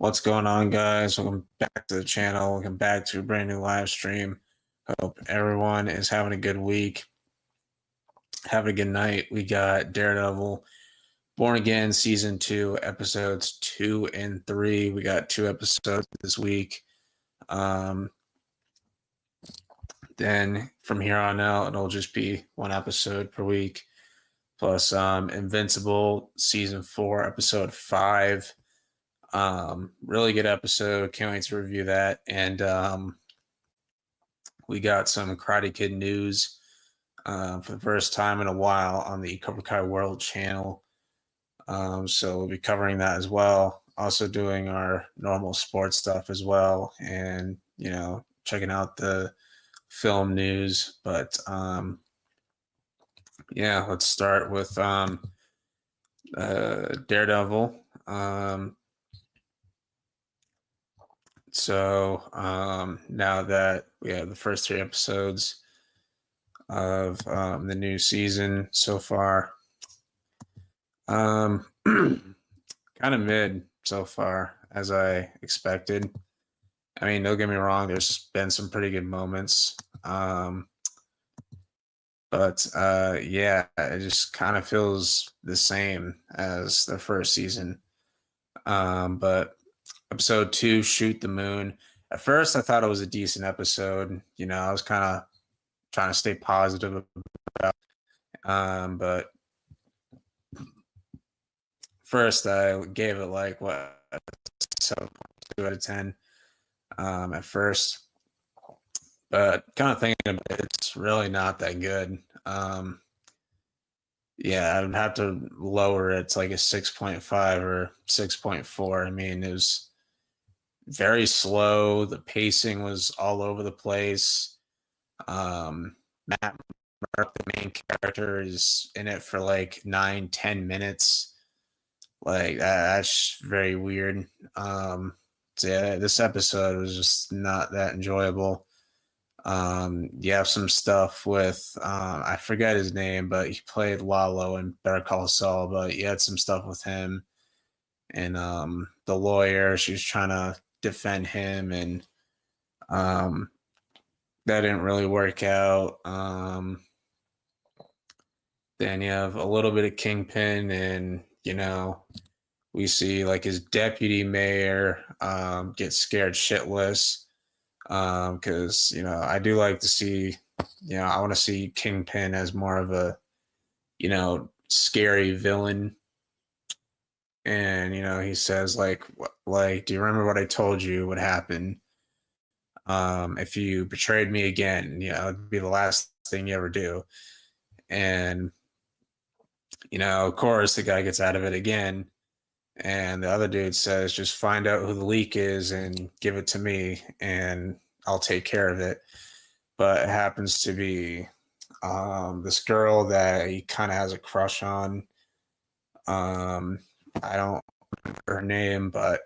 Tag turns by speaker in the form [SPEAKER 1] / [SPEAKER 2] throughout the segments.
[SPEAKER 1] What's going on, guys? Welcome back to the channel. Welcome back to a brand new live stream. Hope everyone is having a good week, having a good night. We got Daredevil, Born Again, Season 2, Episodes 2 and 3. We got 2 episodes this week. Then from here on out, it'll just be 1 episode per week. Plus Invincible, Season 4, Episode 5. Really good episode. Can't wait to review that. And we got some Karate Kid news for the first time in a while on the Cobra Kai World channel. So we'll be covering that as well. Also doing our normal sports stuff as well, and checking out the film news. But let's start with Daredevil. So now that we have the first 3 episodes of the new season so far, kind of mid so far, as I expected. I mean, don't get me wrong, there's been some pretty good moments. But it just kind of feels the same as the first season. But episode 2, Shoot the Moon. At first, I thought it was a decent episode. I was kind of trying to stay positive about it. But first, I gave it like, 7.2 out of 10 at first. But kind of thinking about it, it's really not that good. I'd have to lower it to like a 6.5 or 6.4. I mean, it was very slow. The pacing was all over the place. Matt Murdock, the main character, is in it for like 9-10 minutes. Like that's very weird. This episode was just not that enjoyable. You have some stuff with I forget his name, but he played Lalo in Better Call Saul. But you had some stuff with him and the lawyer. She was trying to defend him, and that didn't really work out. Then you have a little bit of Kingpin, and we see like his deputy mayor get scared shitless. Because I do like to see, I want to see Kingpin as more of a scary villain. And he says like do you remember what I told you would happen if you betrayed me again? It'd be the last thing you ever do. And of course the guy gets out of it again, and the other dude says, just find out who the leak is and give it to me and I'll take care of it. But it happens to be this girl that he kind of has a crush on. I don't remember her name, but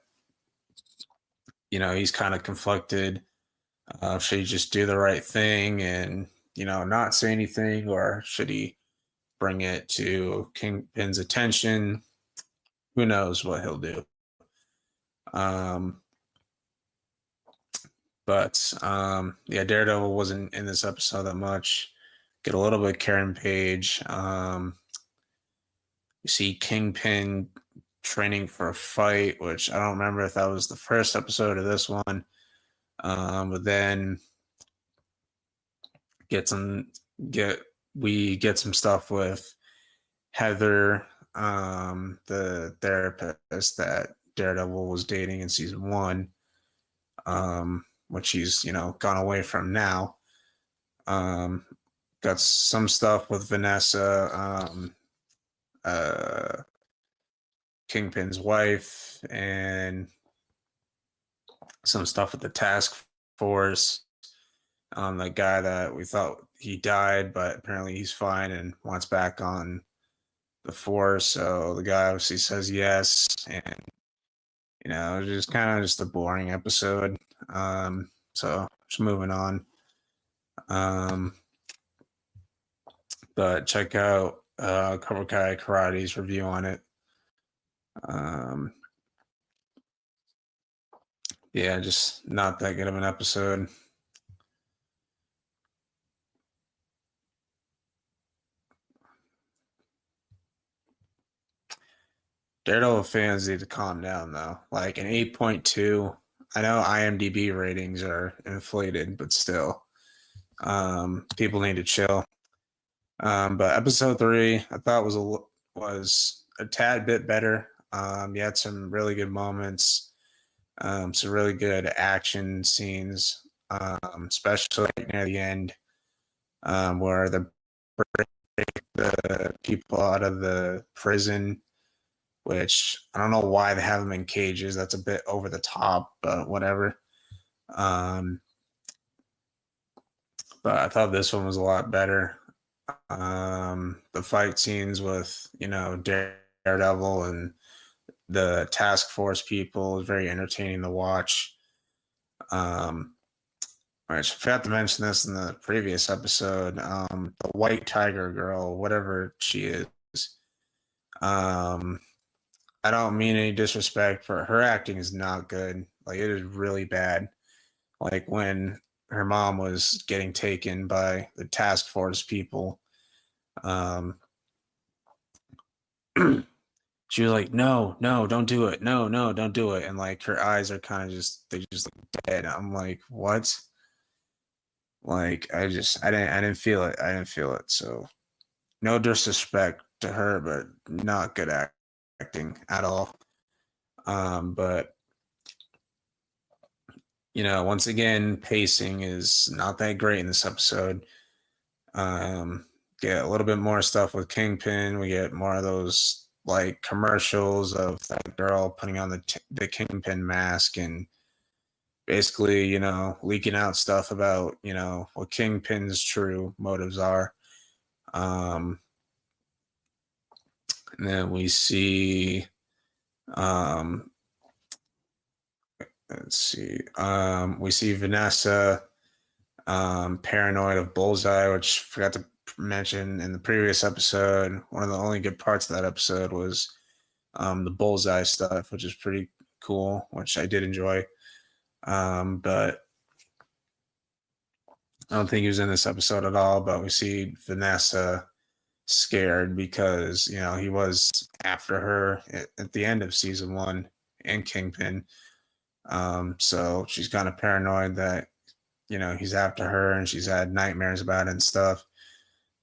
[SPEAKER 1] he's kind of conflicted. Should he just do the right thing and not say anything, or should he bring it to Kingpin's attention? Who knows what he'll do. But Daredevil wasn't in this episode that much. Get a little bit of Karen Page. You see Kingpin training for a fight, which I don't remember if that was the first episode of this one. But then we get some stuff with Heather, the therapist that Daredevil was dating in season 1, which he's gone away from now. Got some stuff with Vanessa, Kingpin's wife, and some stuff with the task force. The guy that we thought he died, but apparently he's fine and wants back on the force. So the guy obviously says yes, and just kind of just a boring episode. So just moving on. But check out Cobra Kai Karate's review on it. Yeah, just not that good of an episode. Daredevil fans need to calm down though. Like an 8.2. I know IMDb ratings are inflated, but still, people need to chill. But episode 3, I thought was a tad bit better. You had some really good moments, some really good action scenes, especially near the end, where the people out of the prison, which I don't know why they have them in cages. That's a bit over the top, but whatever. Um, but I thought this one was a lot better. The fight scenes with, Daredevil and the task force people was very entertaining to watch. Um, which I forgot to mention this in the previous episode. The White Tiger girl, whatever she is. Um, I don't mean any disrespect, but her acting is not good. Like it is really bad. Like when her mom was getting taken by the task force people. Um, she was like, "No, no, don't do it. No, no, don't do it." And like her eyes are kind of they just look dead. I'm like, what? Like I didn't feel it. I didn't feel it. So no disrespect to her, but not good acting at all. But once again, pacing is not that great in this episode. Um, get a little bit more stuff with Kingpin. We get more of those like commercials of that girl putting on the Kingpin mask and basically, leaking out stuff about, what Kingpin's true motives are. Um, and then we see, um, let's see, we see Vanessa paranoid of Bullseye, which I forgot to mention in the previous episode. One of the only good parts of that episode was the Bullseye stuff, which is pretty cool, which I did enjoy. But I don't think he was in this episode at all. But we see Vanessa scared because he was after her at the end of season 1 and Kingpin. So she's kind of paranoid that he's after her and she's had nightmares about it and stuff.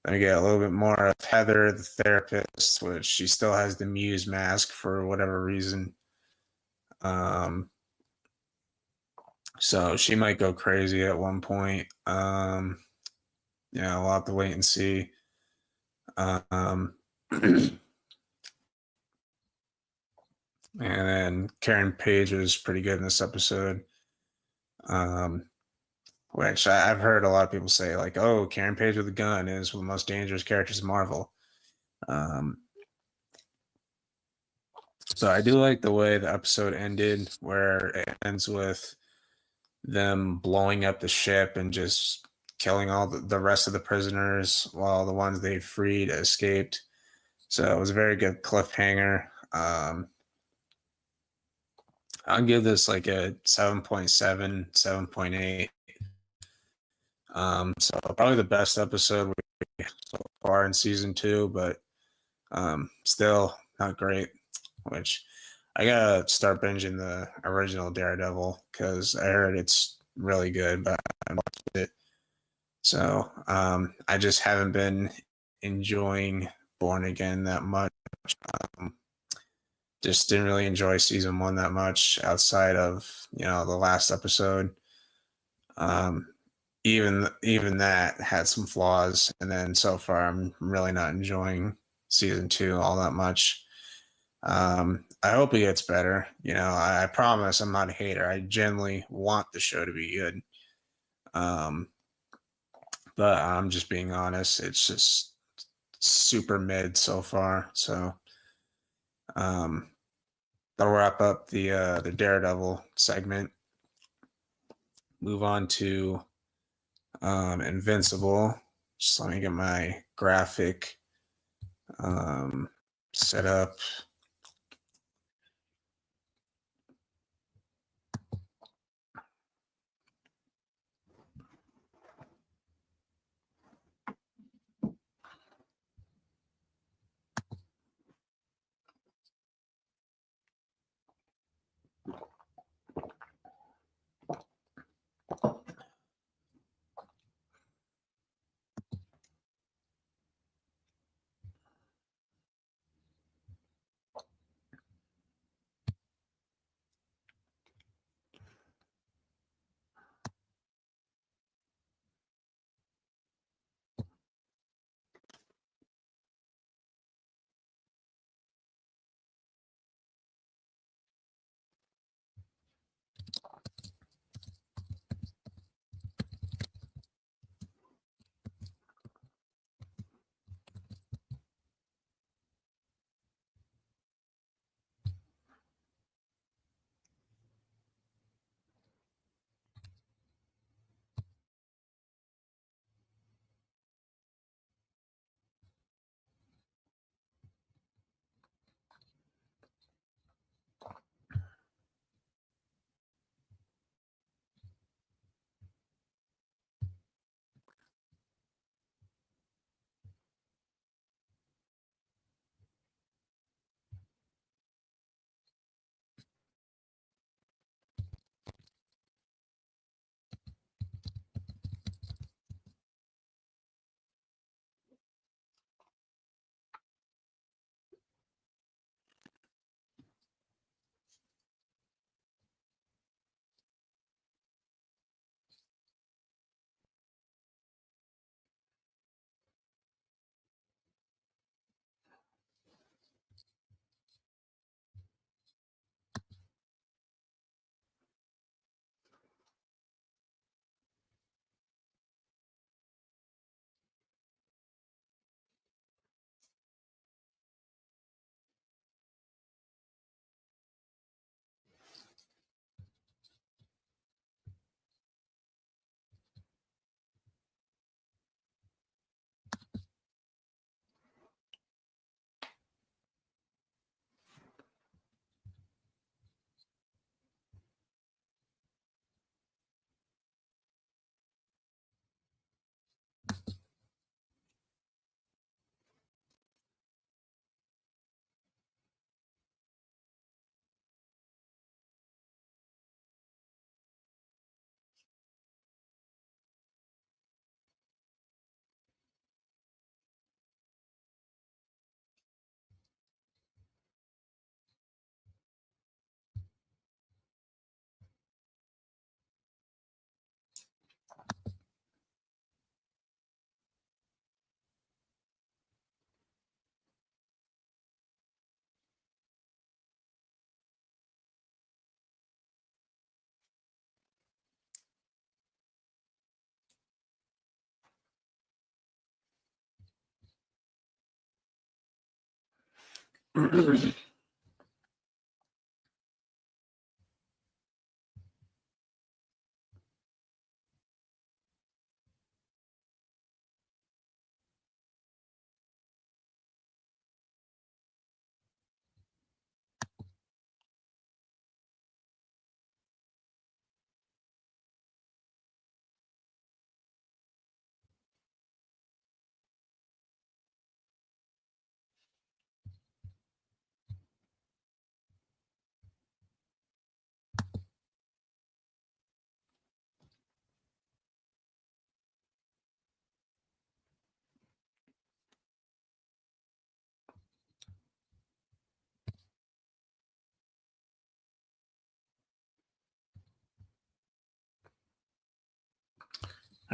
[SPEAKER 1] Then we get a little bit more of Heather, the therapist, which she still has the Muse mask for whatever reason. So she might go crazy at one point. We'll have to wait and see. Um, and then Karen Page was pretty good in this episode. Which I've heard a lot of people say, like, "Oh, Karen Page with a gun is one of the most dangerous characters in Marvel." Um, so I do like the way the episode ended, where it ends with them blowing up the ship and just killing all the rest of the prisoners while the ones they freed escaped. So it was a very good cliffhanger. I'll give this like a 7.7, 7.8. So probably the best episode so far in season 2, but still not great. Which I gotta start binging the original Daredevil because I heard it's really good, but I haven't watched it. So I just haven't been enjoying Born Again that much. Um, just didn't really enjoy season 1 that much outside of the last episode. Um, even that had some flaws, and then so far I'm really not enjoying season 2 all that much. I hope it gets better. I promise I'm not a hater. I genuinely want the show to be good. Um, but I'm just being honest. It's just super mid so far. So um, that'll wrap up the Daredevil segment. Move on to Invincible. Just let me get my graphic set up.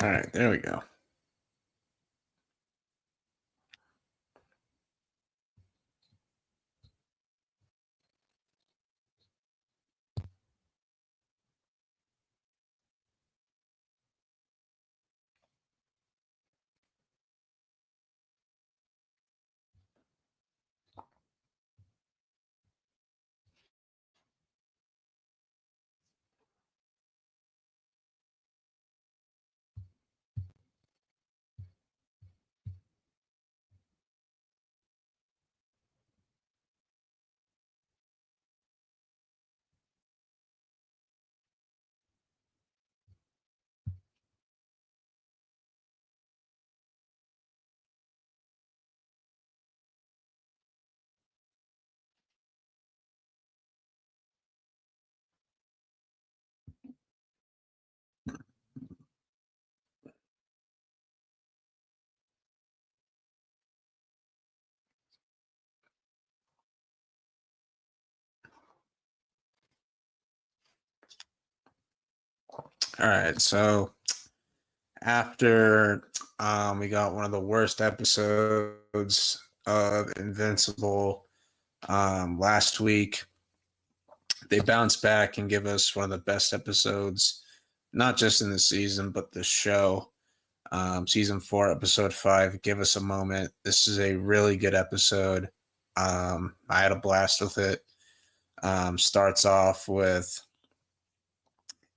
[SPEAKER 1] All right, there we go. All right, so after we got one of the worst episodes of Invincible last week, they bounce back and give us one of the best episodes, not just in the season, but the show. Season 4, episode 5, Give Us a Moment. This is a really good episode. I had a blast with it. Starts off with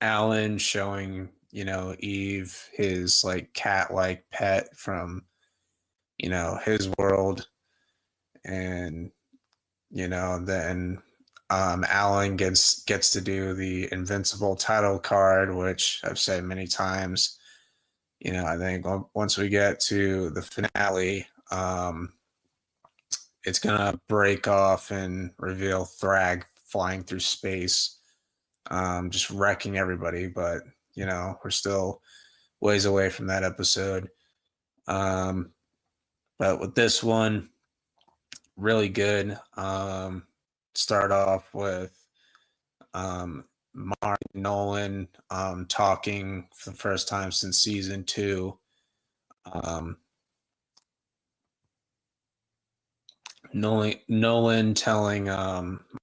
[SPEAKER 1] Alan showing, Eve his like cat-like pet from, his world. And, then Alan gets to do the Invincible title card, which I've said many times. I think once we get to the finale, it's gonna break off and reveal Thrag flying through space, just wrecking everybody. But we're still ways away from that episode. But with this one, really good. Start off with Mark Nolan talking for the first time since season 2. Nolan telling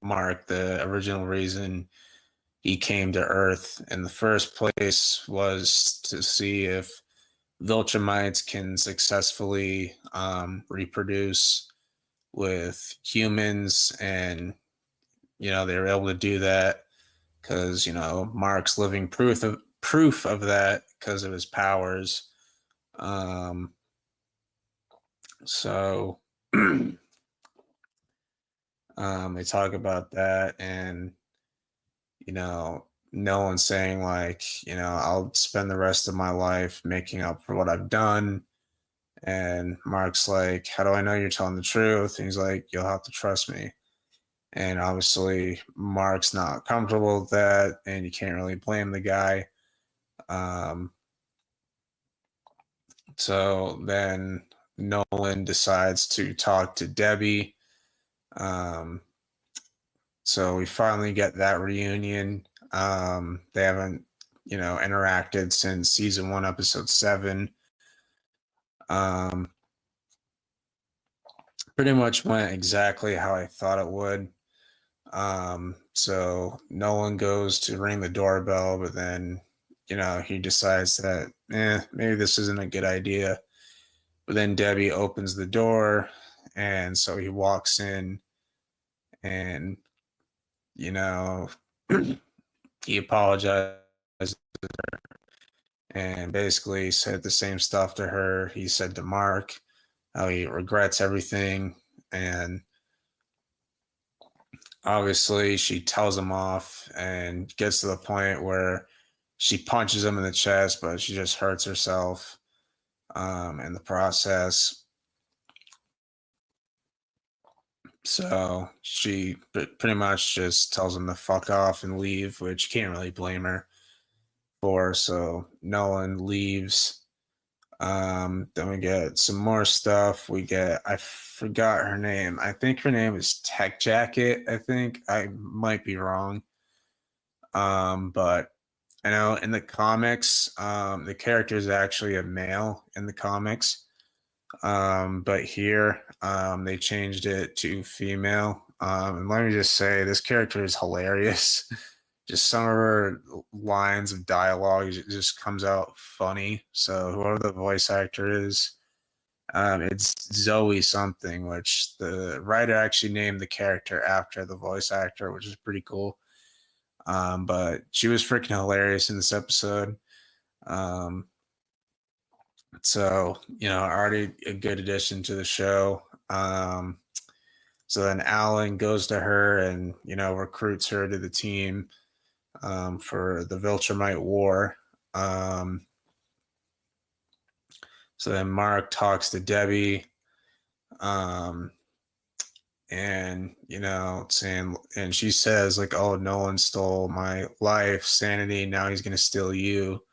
[SPEAKER 1] Mark the original reason he came to Earth in the first place was to see if Viltrumites can successfully reproduce with humans, and they were able to do that because Mark's living proof of that because of his powers. So they talk about that, and no one's saying like, I'll spend the rest of my life making up for what I've done. And Mark's like, how do I know you're telling the truth? And he's like, you'll have to trust me. And obviously Mark's not comfortable with that, and you can't really blame the guy. So then Nolan decides to talk to Debbie. So we finally get that reunion. They haven't, interacted since season 1, episode 7. Pretty much went exactly how I thought it would. So Nolan goes to ring the doorbell, but then, he decides that, maybe this isn't a good idea. But then Debbie opens the door, and so he walks in. and you know, he apologized and basically said the same stuff to her he said to Mark, how he regrets everything. And obviously, she tells him off and gets to the point where she punches him in the chest, but she just hurts herself in the process. So she pretty much just tells him to fuck off and leave, which you can't really blame her for. So Nolan leaves. Then we get some more stuff. I forgot her name. I think her name is Tech Jacket. I think I might be wrong. But I know in the comics, the character is actually a male in the comics. But here, they changed it to female. And let me just say, this character is hilarious. Just some of her lines of dialogue just comes out funny. So whoever the voice actor is, it's Zoe something, which the writer actually named the character after the voice actor, which is pretty cool. But she was freaking hilarious in this episode. So, already a good addition to the show. So then Alan goes to her and, recruits her to the team for the Viltrumite War. So then Mark talks to Debbie and, saying, and she says, like, oh, Nolan stole my life, sanity. Now he's going to steal you.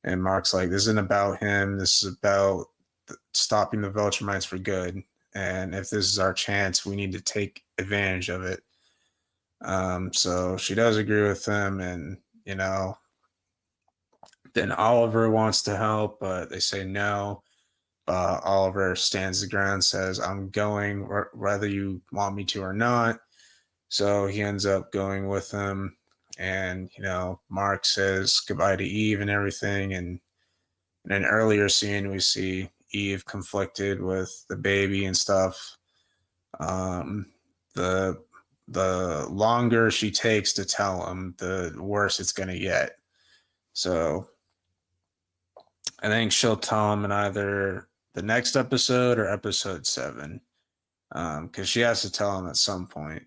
[SPEAKER 1] And Mark's like, this isn't about him. This is about stopping the Viltrumites for good. And if this is our chance, we need to take advantage of it. So she does agree with him. And, then Oliver wants to help, but they say no. Oliver stands the ground, says, I'm going whether you want me to or not. So he ends up going with them. And, Mark says goodbye to Eve and everything. And in an earlier scene, we see Eve conflicted with the baby and stuff. The longer she takes to tell him, the worse it's going to get. So I think she'll tell him in either the next episode or episode 7, because she has to tell him at some point.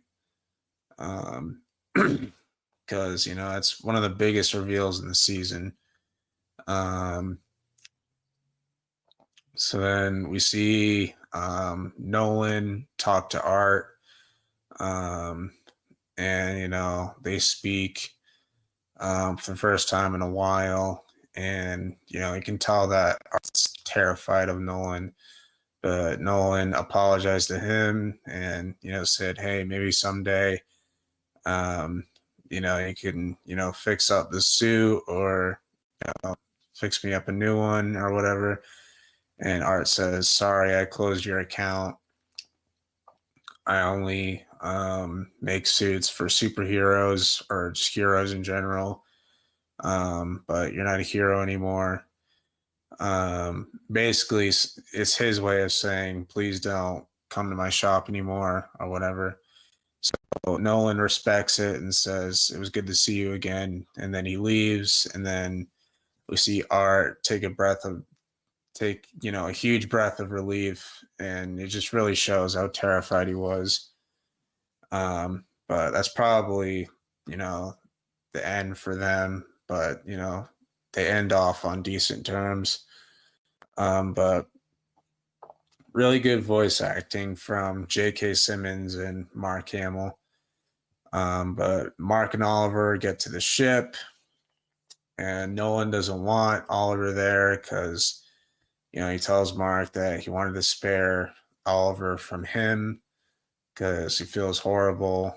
[SPEAKER 1] Because it's one of the biggest reveals in the season. So then we see Nolan talk to Art, and they speak for the first time in a while, and you can tell that Art's terrified of Nolan, but Nolan apologized to him and said, hey, maybe someday you can fix up the suit or fix me up a new one or whatever. And Art says, sorry, I closed your account. I only make suits for superheroes or just heroes in general. But you're not a hero anymore. Basically, it's his way of saying, please don't come to my shop anymore or whatever. So Nolan respects it and says, it was good to see you again. And then he leaves. And then we see Art take a huge breath of relief, and it just really shows how terrified he was. But that's probably, the end for them, but, they end off on decent terms. But really good voice acting from J.K. Simmons and Mark Hamill. But Mark and Oliver get to the ship, and Nolan doesn't want Oliver there because he tells Mark that he wanted to spare Oliver from him because he feels horrible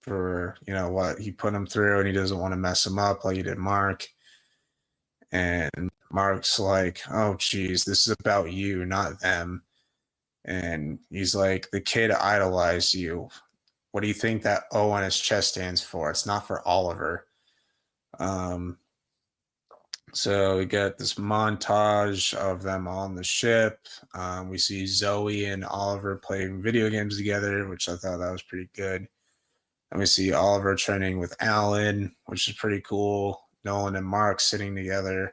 [SPEAKER 1] for, what he put him through, and he doesn't want to mess him up like he did Mark. And Mark's like, oh, geez, this is about you, not them. And he's like, the kid idolized you. What do you think that O on his chest stands for? It's not for Oliver. So we get this montage of them on the ship. We see Zoe and Oliver playing video games together, which I thought that was pretty good. And we see Oliver training with Alan, which is pretty cool. Nolan and Mark sitting together.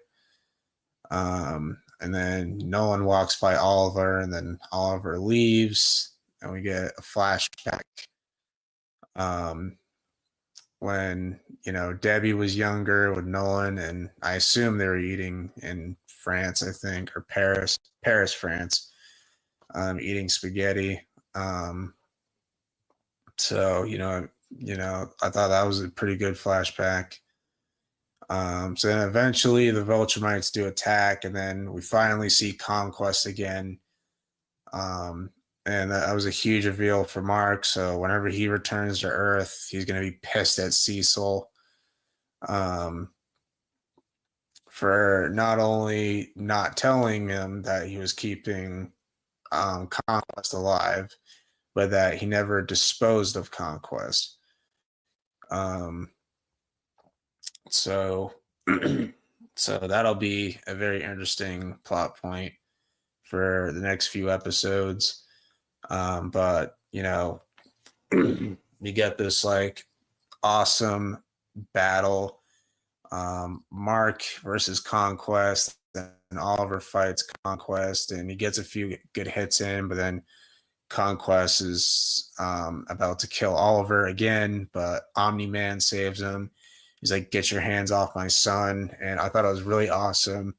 [SPEAKER 1] And then Nolan walks by Oliver, and then Oliver leaves, and we get a flashback. Um, when Debbie was younger with Nolan, and I assume they were eating in France, I think, or Paris, France, eating spaghetti. So I thought that was a pretty good flashback. So then eventually the Viltrumites do attack, and then we finally see Conquest again. And that was a huge reveal for Mark. So whenever he returns to Earth, he's going to be pissed at Cecil for not only not telling him that he was keeping Conquest alive, but that he never disposed of Conquest. So so that'll be a very interesting plot point for the next few episodes. But you get this like awesome battle. Mark versus Conquest, and Oliver fights Conquest, and he gets a few good hits in, but then Conquest is about to kill Oliver again, but Omni-Man saves him. He's like, "Get your hands off my son." And I thought it was really awesome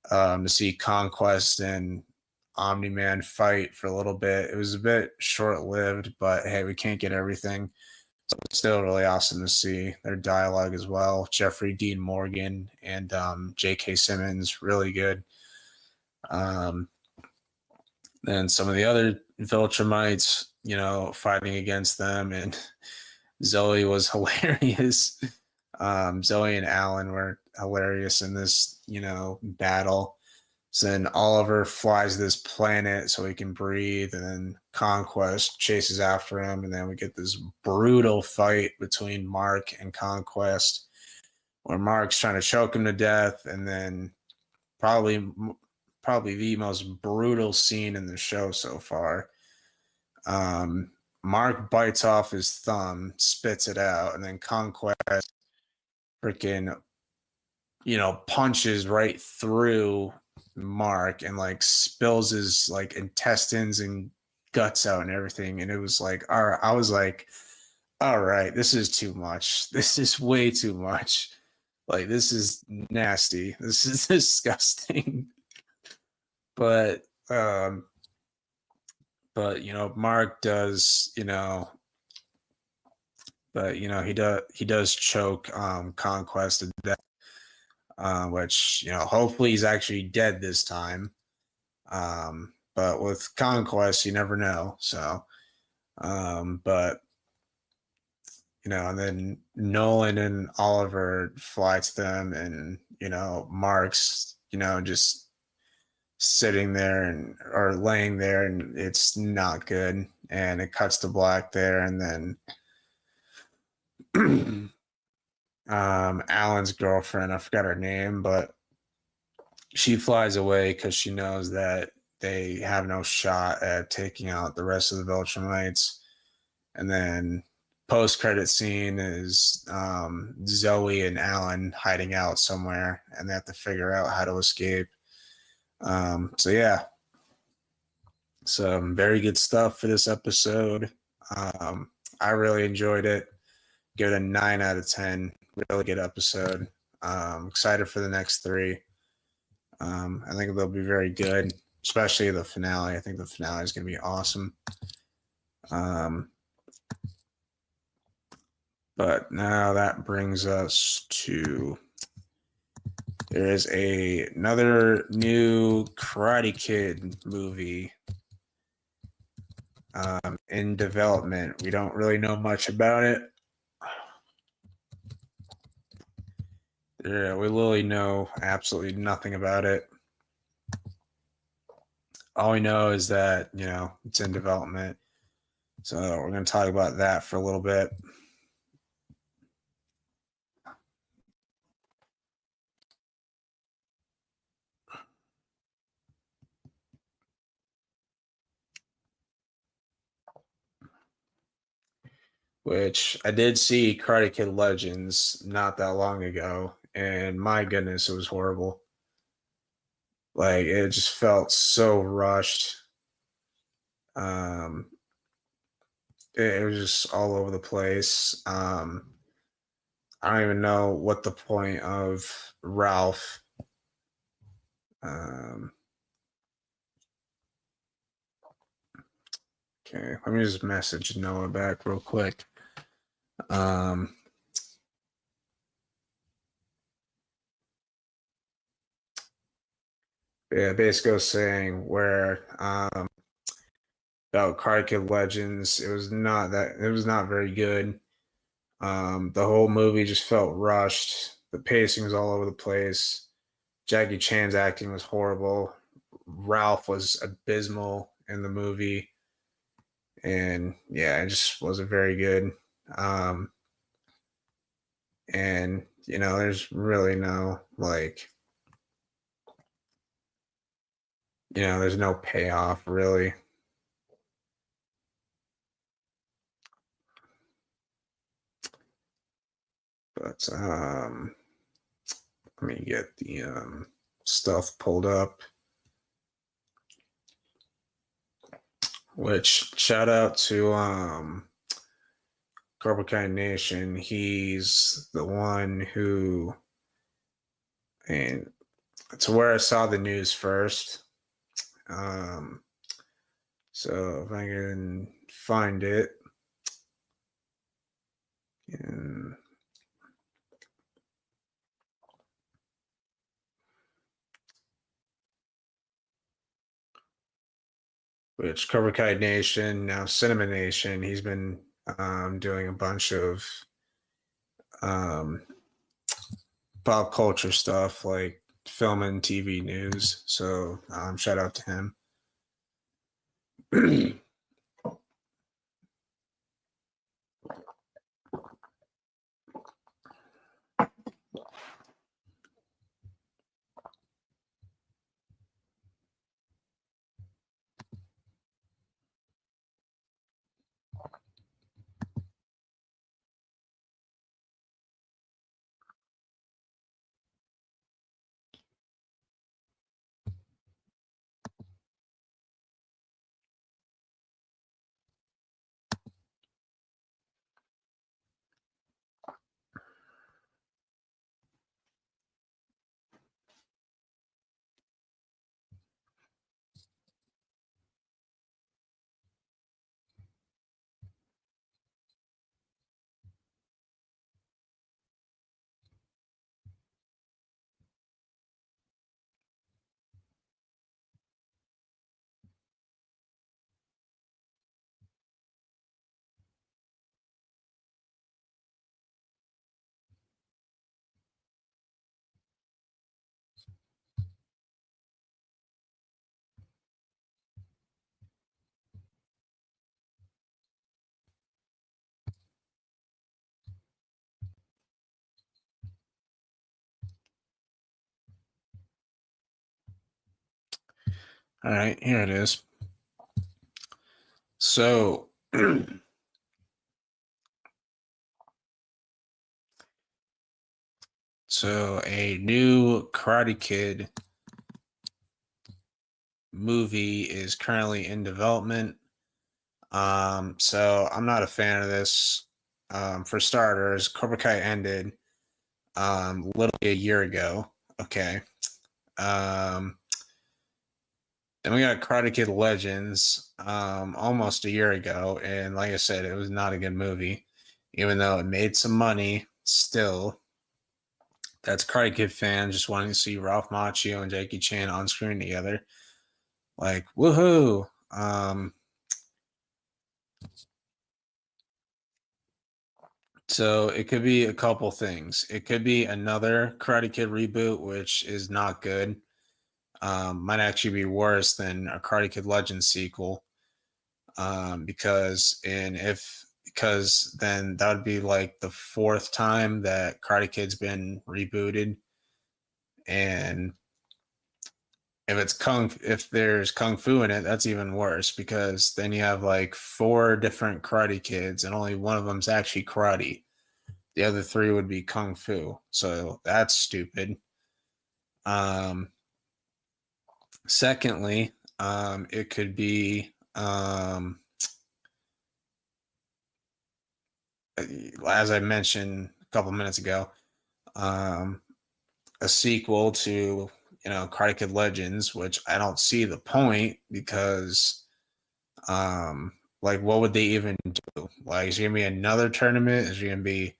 [SPEAKER 1] to see Conquest and Omni-Man fight for a little bit. It was a bit short-lived, but hey, we can't get everything. So it's still really awesome to see their dialogue as well. Jeffrey Dean Morgan and J.K. Simmons, really good. Then some of the other Viltrumites, fighting against them, and Zoe was hilarious. Zoe and Alan were hilarious in this, battle. So then Oliver flies this planet so he can breathe, and then Conquest chases after him, and then we get this brutal fight between Mark and Conquest, where Mark's trying to choke him to death, and then probably the most brutal scene in the show so far. Mark bites off his thumb, spits it out, and then Conquest freaking, punches right through Mark and like spills his like intestines and guts out and everything. And it was like, all right, I was like, all right, this is too much. This is way too much. Like, this is nasty. This is disgusting. But Mark does, but he does choke Conquest to death. Which, hopefully he's actually dead this time. But with Conquest, you never know. So, but, and then Nolan and Oliver fly to them, and, Mark's, just sitting there or laying there, and it's not good. And it cuts to black there, and then Alan's girlfriend, I forgot her name, but she flies away because she knows that they have no shot at taking out the rest of the Viltrumites. And then post-credit scene is Zoe and Alan hiding out somewhere, and they have to figure out how to escape. So yeah, some very good stuff for this episode. I really enjoyed it. Give it a 9 out of 10. Really good episode. Excited for the next 3. I think they'll be very good, especially the finale. I think the finale is going to be awesome. But now that brings us to, there is another new Karate Kid movie in development. We don't really know much about it. Yeah, we literally know absolutely nothing about it. All we know is that, it's in development. So we're going to talk about that for a little bit. which I did see Karate Kid Legends not that long ago, and my goodness, it was horrible. Like it just felt so rushed. Um, it was just all over the place. I don't even know what the point of Ralph. Um, okay, let me just message Noah back real quick. Um, yeah, basically was saying where about Karate Kid Legends, it was not very good. The whole movie just felt rushed. The pacing was all over the place. Jackie Chan's acting was horrible. Ralph was abysmal in the movie, and yeah, it just wasn't very good. Um, and there's really no there's no payoff really. But let me get the stuff pulled up. Which shout out to Cobra Kai Nation. He's the one who, and to where I saw the news first. Um, so if I can find it, and which Cobra Kai Nation, now Cinema Nation, he's been doing a bunch of um, pop culture stuff like film and TV news. So shout out to him. All right, here it is. So, so a new Karate Kid movie is currently in development. So I'm not a fan of this. For starters, Cobra Kai ended literally a year ago. Okay. Um, then we got Karate Kid Legends almost a year ago, and like I said, it was not a good movie, even though it made some money. Still, that's Karate Kid fans just wanting to see Ralph Macchio and Jackie Chan on screen together. Like, woohoo! So it could be a couple things. It could be another Karate Kid reboot, which is not good. Might actually be worse than a Karate Kid Legends sequel. Because then that would be like the fourth time that Karate Kid's been rebooted, and if there's kung fu in it, that's even worse because then you have like 4 different Karate Kids and only one of them's actually karate. The other 3 would be kung fu. So that's stupid. Um, Secondly, it could be as I mentioned a couple minutes ago, um, a sequel to Karate Kid Legends, which I don't see the point because like what would they even do? Like is there gonna be another tournament? Is there gonna be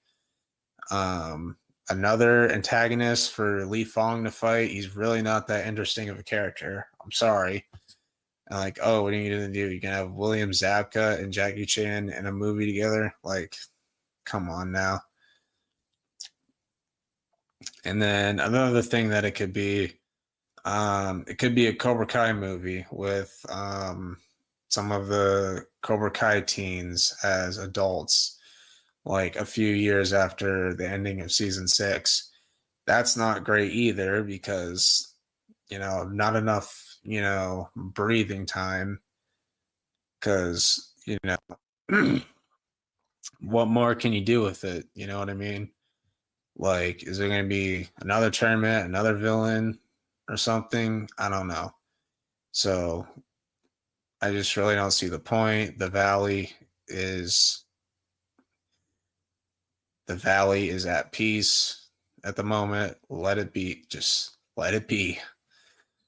[SPEAKER 1] um another antagonist for Li Fong to fight? He's really not that interesting of a character. I'm sorry. And like, oh, what are you gonna do? You're gonna have William Zabka and Jackie Chan in a movie together? Like, come on now. And then another thing that it could be a Cobra Kai movie with some of the Cobra Kai teens as adults, like a few years after the ending of season 6. That's not great either because, not enough, breathing time. Because, what more can you do with it? You know what I mean? Like, is there going to be another tournament, another villain or something? I don't know. So I just really don't see the point. The valley is at peace at the moment. Let it be. Just let it be.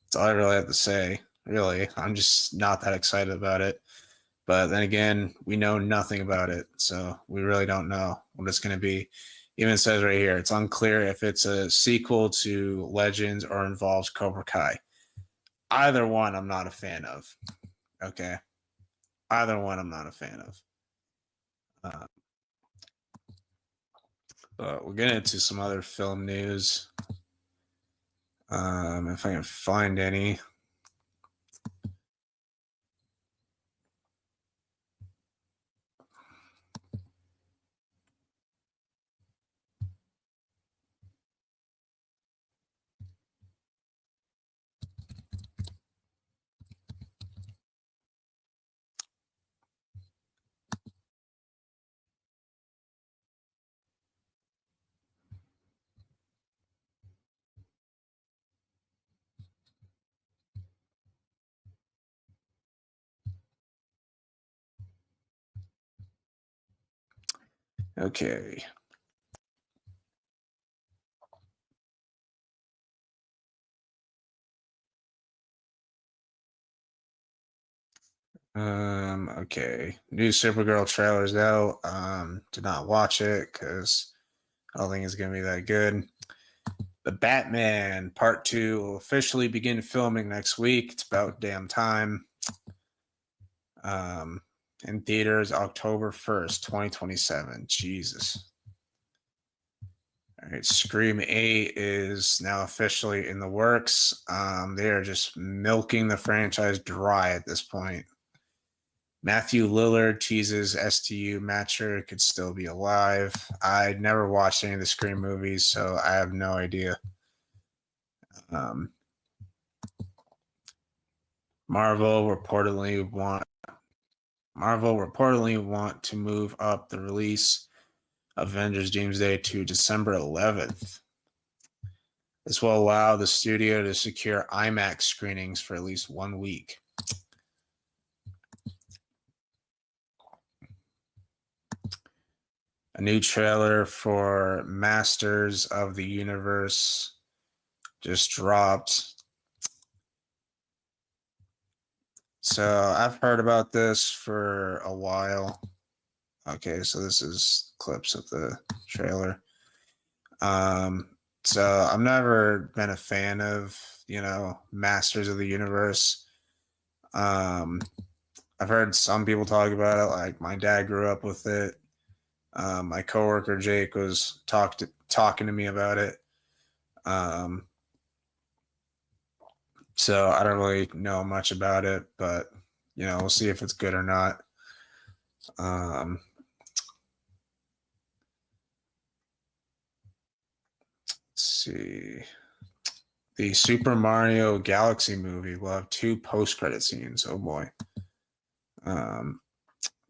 [SPEAKER 1] That's all I really have to say. Really, I'm just not that excited about it. But then again, we know nothing about it, so we really don't know what it's going to be. Even it says right here, it's unclear if it's a sequel to Legends or involves Cobra Kai. Either one, I'm not a fan of. Okay, either one, I'm not a fan of. Uh, but we'll get into some other film news. If I can find any. Okay. Okay. New Supergirl trailer's out. Did not watch it because I don't think it's gonna be that good. The Batman Part 2 will officially begin filming next week. It's about damn time. In theaters October 1st, 2027. Jesus. All right, Scream 8 is now officially in the works. They are just milking the franchise dry at this point. Matthew Lillard teases STU matcher could still be alive. I never watched any of the Scream movies, so I have no idea. Marvel reportedly want to move up the release of Avengers Doomsday to December 11th. This will allow the studio to secure IMAX screenings for at least 1 week. A new trailer for Masters of the Universe just dropped. So I've heard about this for a while. Okay, so this is clips of the trailer. So I've never been a fan of, Masters of the Universe. I've heard some people talk about it, like my dad grew up with it. My coworker Jake was talking to me about it. So I don't really know much about it, but we'll see if it's good or not. Let's see. The Super Mario Galaxy movie will have 2 post-credit scenes. Oh boy.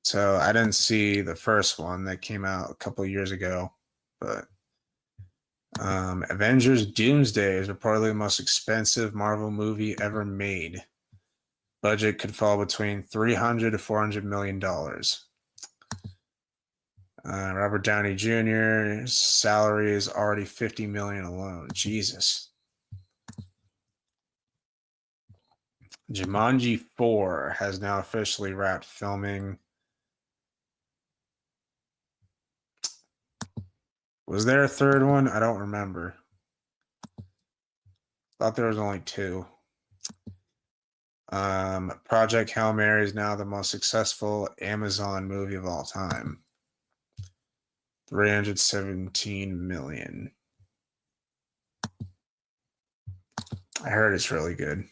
[SPEAKER 1] So I didn't see the first one that came out a couple of years ago, but Avengers Doomsday is reportedly the most expensive Marvel movie ever made. Budget could fall between $300 to $400 million. Robert Downey Jr.'s salary is already $50 million alone. Jesus. Jumanji 4 has now officially wrapped filming. Was there a third one? I don't remember. Thought there was only 2. Project Hail Mary is now the most successful Amazon movie of all time. 317 million. I heard it's really good.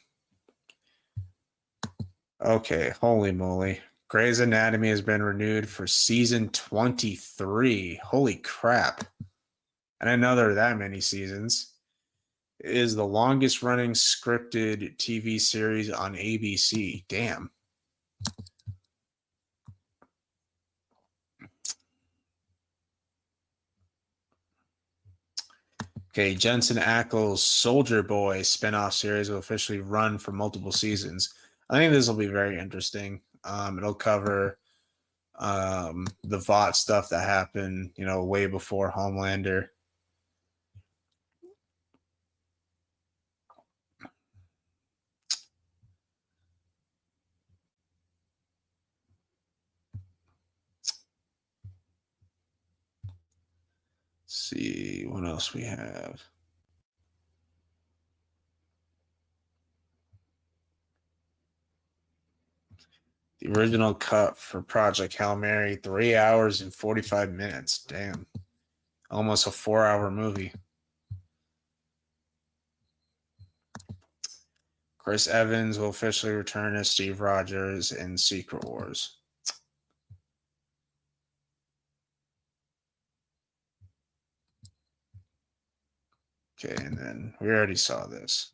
[SPEAKER 1] Okay, holy moly. Grey's Anatomy has been renewed for season 23. Holy crap. I didn't know there were that many seasons. It is the longest running scripted TV series on ABC. Damn. Okay, Jensen Ackles' Soldier Boy spinoff series will officially run for multiple seasons. I think this will be very interesting. It'll cover the Vought stuff that happened, way before Homelander. Let's see what else we have. The original cut for Project Hail Mary, 3 hours and 45 minutes. Damn. Almost a 4-hour movie. Chris Evans will officially return as Steve Rogers in Secret Wars. Okay, and then we already saw this.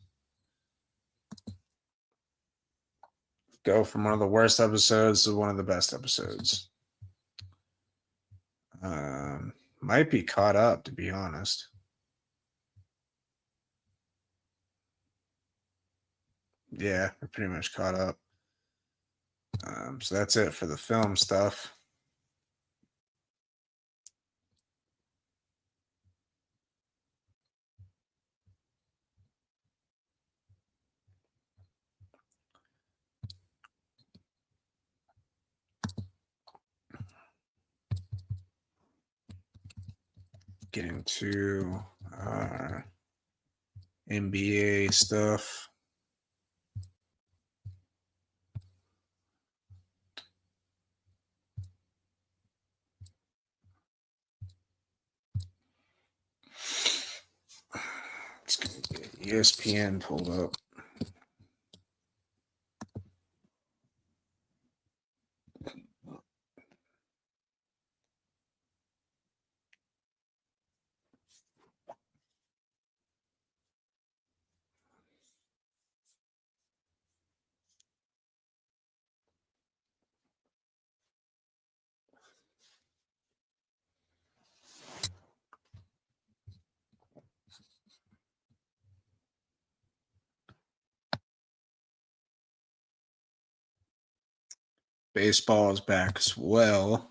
[SPEAKER 1] Go from one of the worst episodes to one of the best episodes. Might be caught up, to be honest. Yeah, we're pretty much caught up. So that's it for the film stuff. Get into NBA stuff. Let's get ESPN pulled up. Baseball is back as well.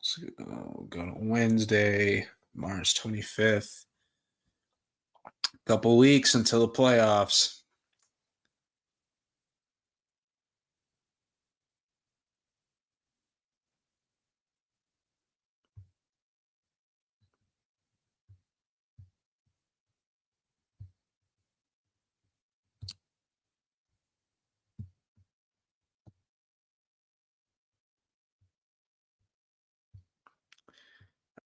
[SPEAKER 1] So we'll go to Wednesday, March 25th. Couple weeks until the playoffs.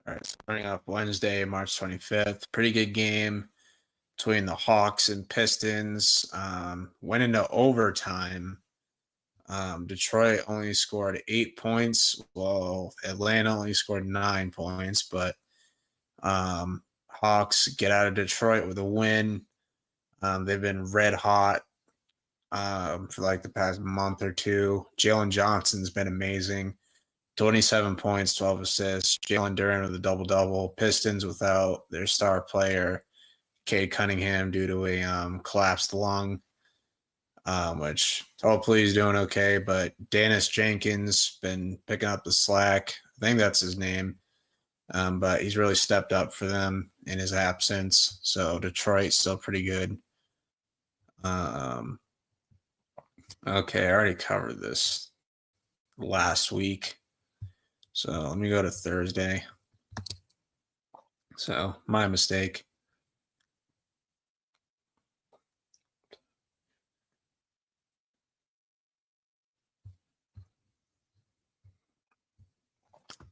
[SPEAKER 1] All right, starting off Wednesday, March 25th. Pretty good game between the Hawks and Pistons. Went into overtime. Detroit only scored 8 points. Well, Atlanta only scored 9 points, but Hawks get out of Detroit with a win. They've been red hot for like the past month or two. Jalen Johnson's been amazing. 27 points, 12 assists. Jalen Duren with a double-double. Pistons without their star player, Cade Cunningham, due to a collapsed lung, which hopefully he's doing okay. But Dennis Jenkins been picking up the slack. I think that's his name. But he's really stepped up for them in his absence. So Detroit's still pretty good. Okay, I already covered this last week. So let me go to Thursday. So my mistake.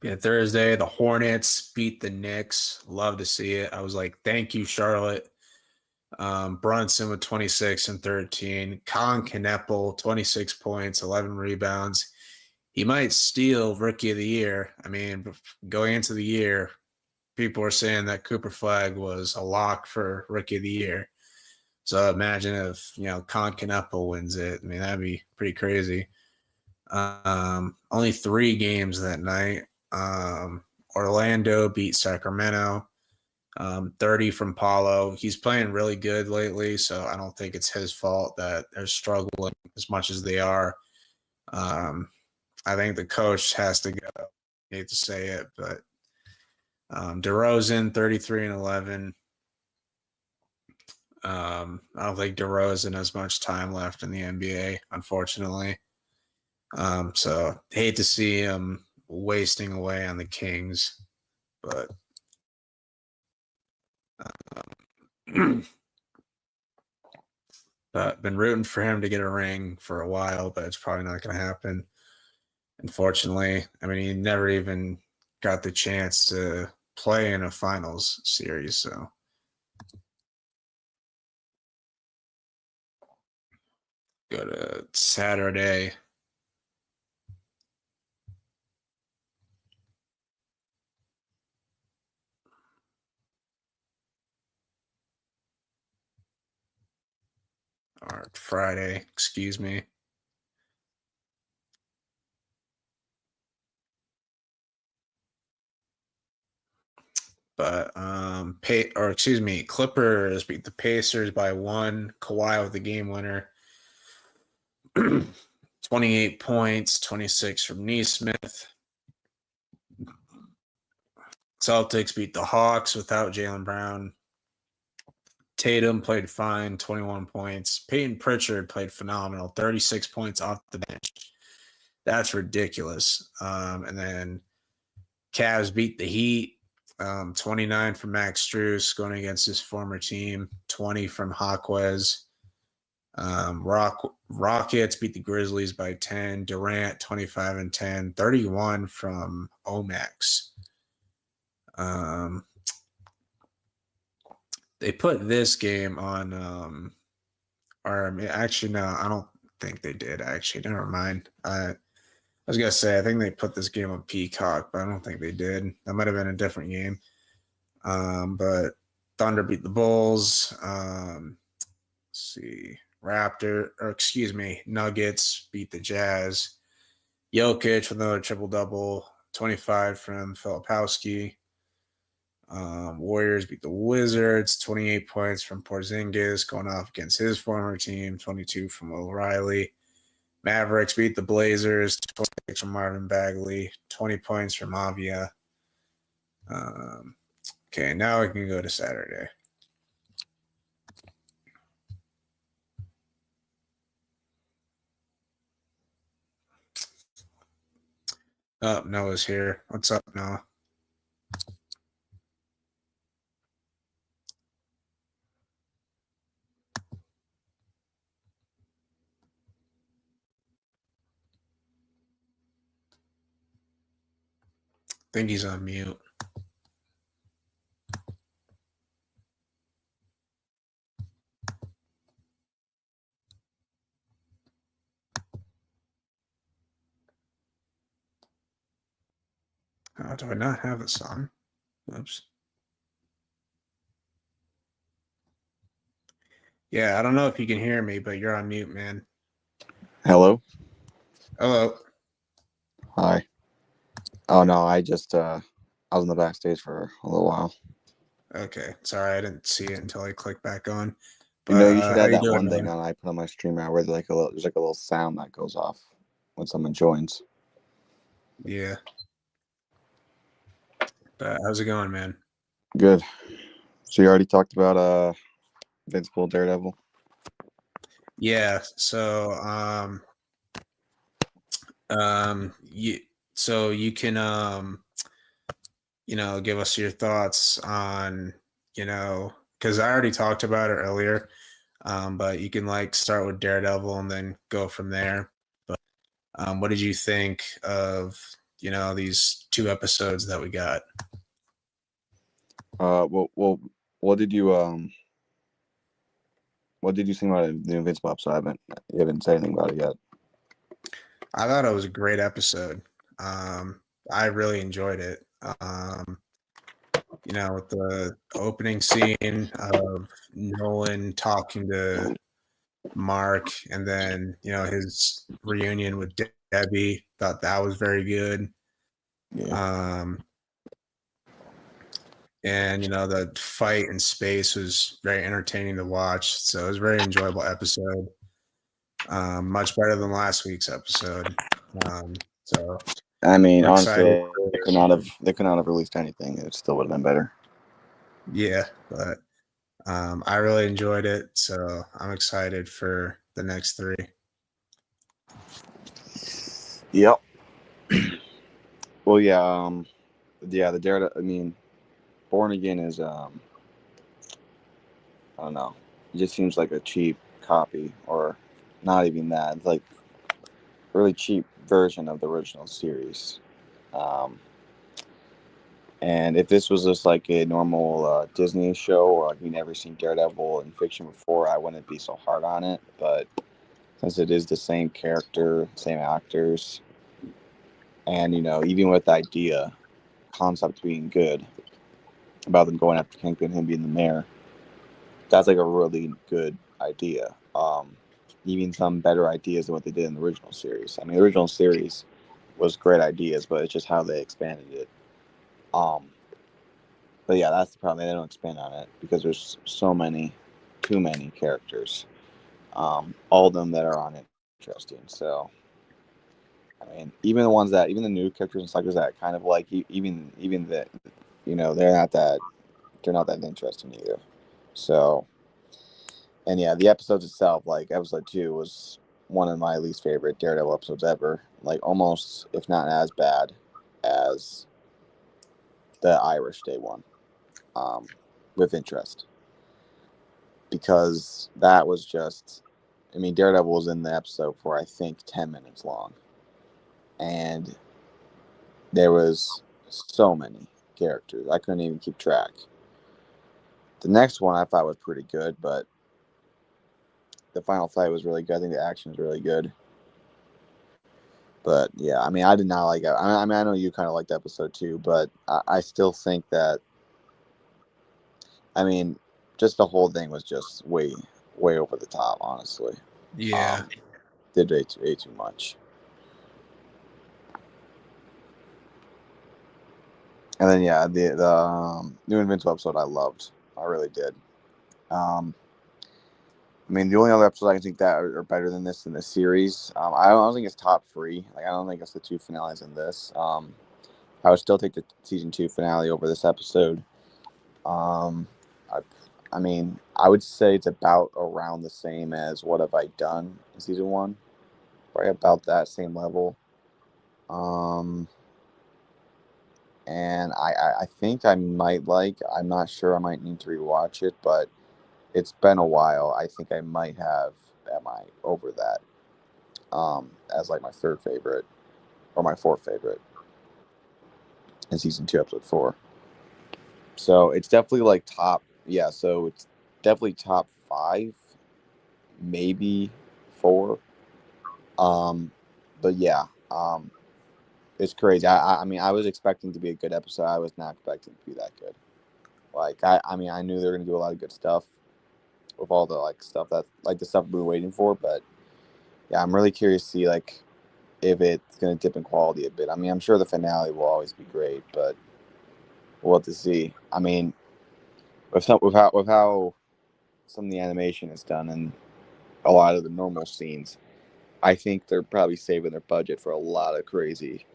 [SPEAKER 1] Yeah, Thursday, the Hornets beat the Knicks. Love to see it. I was like, thank you, Charlotte. Brunson with 26 and 13. Colin Kneppel, 26 points, 11 rebounds. He might steal Rookie of the Year. I mean, going into the year, people were saying that Cooper Flag was a lock for Rookie of the Year. So imagine if, Colin Kneppel wins it. I mean, that'd be pretty crazy. Only 3 games that night. Orlando beat Sacramento. 30 from Paulo. He's playing really good lately, so I don't think it's his fault that they're struggling as much as they are. I think the coach has to go. I hate to say it, but DeRozan, 33 and 11. I don't think DeRozan has much time left in the NBA, unfortunately. So hate to see him wasting away on the Kings, but but been rooting for him to get a ring for a while, but it's probably not going to happen. Unfortunately, I mean, he never even got the chance to play in a finals series, so. Go to Saturday. Or Friday, excuse me. But Clippers beat the Pacers by 1. Kawhi with the game winner. 28 points, 26 from Neesmith. Celtics beat the Hawks without Jaylen Brown. Tatum played fine, 21 points. Peyton Pritchard played phenomenal, 36 points off the bench. That's ridiculous. And then Cavs beat the Heat. 29 from Max Strus going against his former team. 20 from Hawkwez. Rockets beat the Grizzlies by 10. Durant, 25 and 10. 31 from Omax. They put this game on, actually, no, I don't think they did, actually. Never mind. I was going to say, I think they put this game on Peacock, but I don't think they did. That might have been a different game. But Thunder beat the Bulls. Let's see. Nuggets beat the Jazz. Jokic with another triple-double, 25 from Filipowski. Warriors beat the Wizards, 28 points from Porzingis going off against his former team, 22 from O'Reilly. Mavericks beat the Blazers, 26 from Marvin Bagley, 20 points from Avia. Okay, now we can go to Saturday. Oh, Noah's here. What's up, Noah? I think he's on mute. Do I not have this on? Oops. Yeah, I don't know if you can hear me, but you're on mute, man.
[SPEAKER 2] Hello.
[SPEAKER 1] Hello.
[SPEAKER 2] Hi. Oh no, I just I was in the backstage for a little while.
[SPEAKER 1] Okay, sorry, I didn't see it until I clicked back on.
[SPEAKER 2] You
[SPEAKER 1] But
[SPEAKER 2] know, you should
[SPEAKER 1] how
[SPEAKER 2] add
[SPEAKER 1] you
[SPEAKER 2] that
[SPEAKER 1] doing,
[SPEAKER 2] one thing
[SPEAKER 1] man?
[SPEAKER 2] on I put on my streamer where there's like a little sound that goes off when someone joins.
[SPEAKER 1] Yeah. But how's it going, man?
[SPEAKER 2] Good. So you already talked about Invincible, Daredevil.
[SPEAKER 1] Yeah. You so you can give us your thoughts on, because I already talked about it earlier. But you can like start with Daredevil and then go from there. But what did you think of, these 2 episodes that we got?
[SPEAKER 2] Well, what did you what did you think about the Invincible episode? You haven't said anything about it yet.
[SPEAKER 1] I thought it was a great episode. I really enjoyed it. With the opening scene of Nolan talking to Mark, and then his reunion with Debbie. Thought that was very good.
[SPEAKER 2] Yeah.
[SPEAKER 1] Um, and the fight in space was very entertaining to watch. So it was a very enjoyable episode. Much better than last week's episode. So
[SPEAKER 2] I mean,
[SPEAKER 1] I'm
[SPEAKER 2] honestly,
[SPEAKER 1] excited.
[SPEAKER 2] they could not have released anything. It still would have been better.
[SPEAKER 1] Yeah, but I really enjoyed it. So I'm excited for the next 3.
[SPEAKER 2] Yep. Well, yeah, the Daredevil. I mean, Born Again is I don't know. It just seems like a cheap copy, or not even that. It's like a really cheap version of the original series. Um, and if this was just like a normal Disney show, or like we never seen Daredevil in fiction before, I wouldn't be so hard on it. But since it is the same character, same actors, and even with the idea concept being good about them going after Kingpin and him being the mayor, that's like a really good idea. Even some better ideas than what they did in the original series. I mean, the original series was great ideas, but it's just how they expanded it. Um, but yeah, that's the problem. They don't expand on it because there's too many characters. All of them that are on it interesting. So, I mean, even the new characters and cycles that kind of like, even that, they're not that interesting either. So, and yeah, the episodes itself, like episode 2 was one of my least favorite Daredevil episodes ever. Like almost, if not as bad as the Irish Day one, um, with interest. Because that was just, I mean, Daredevil was in the episode for I think 10 minutes long. And there was so many characters. I couldn't even keep track. The next one I thought was pretty good, but the final fight was really good. I think the action was really good. But yeah, I mean, I did not like it. I mean, I know you kind of liked episode 2, but I still think that, I mean, just the whole thing was just way over the top, honestly.
[SPEAKER 1] Yeah.
[SPEAKER 2] Did way too much. And then yeah, the new Invincible episode I loved. I really did. Um, I mean, the only other episodes I can think that are better than this in the series, I don't think it's top 3. Like, I don't think it's the 2 finales in this. I would still take the season 2 finale over this episode. Um, I, I mean, I would say it's about around the same as What Have I Done in season 1, right about that same level. Um, and I think I might like. I'm not sure. I might need to rewatch it, but it's been a while. I think I might have at my over that as like my third favorite or my fourth favorite in season 2, episode 4. So it's definitely like top. Yeah, so it's definitely top 5, maybe 4. Um, but yeah, it's crazy. I mean, I was expecting to be a good episode. I was not expecting to be that good. Like I mean, I knew they were gonna do a lot of good stuff with all the like stuff that like the stuff we were waiting for. But yeah, I'm really curious to see like if it's gonna dip in quality a bit. I mean, I'm sure the finale will always be great, but we'll have to see. I mean, with how some of the animation is done and a lot of the normal scenes, I think they're probably saving their budget for a lot of crazy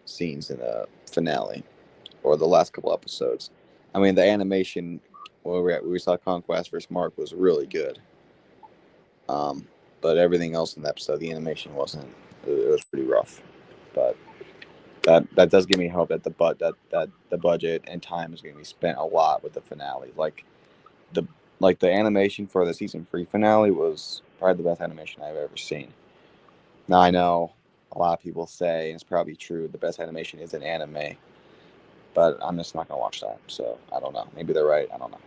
[SPEAKER 2] scenes in the finale or the last couple episodes. I mean, the animation where we saw Conquest versus Mark was really good. Um, but everything else in the episode, the animation wasn't. It was pretty rough. But that does give me hope that that the budget and time is going to be spent a lot with the finale. The the animation for the season 3 finale was probably the best animation I've ever seen. Now I know a lot of people say, and it's probably true, the best animation is an anime, but I'm just not gonna watch that. So I don't know. Maybe they're right. I don't know.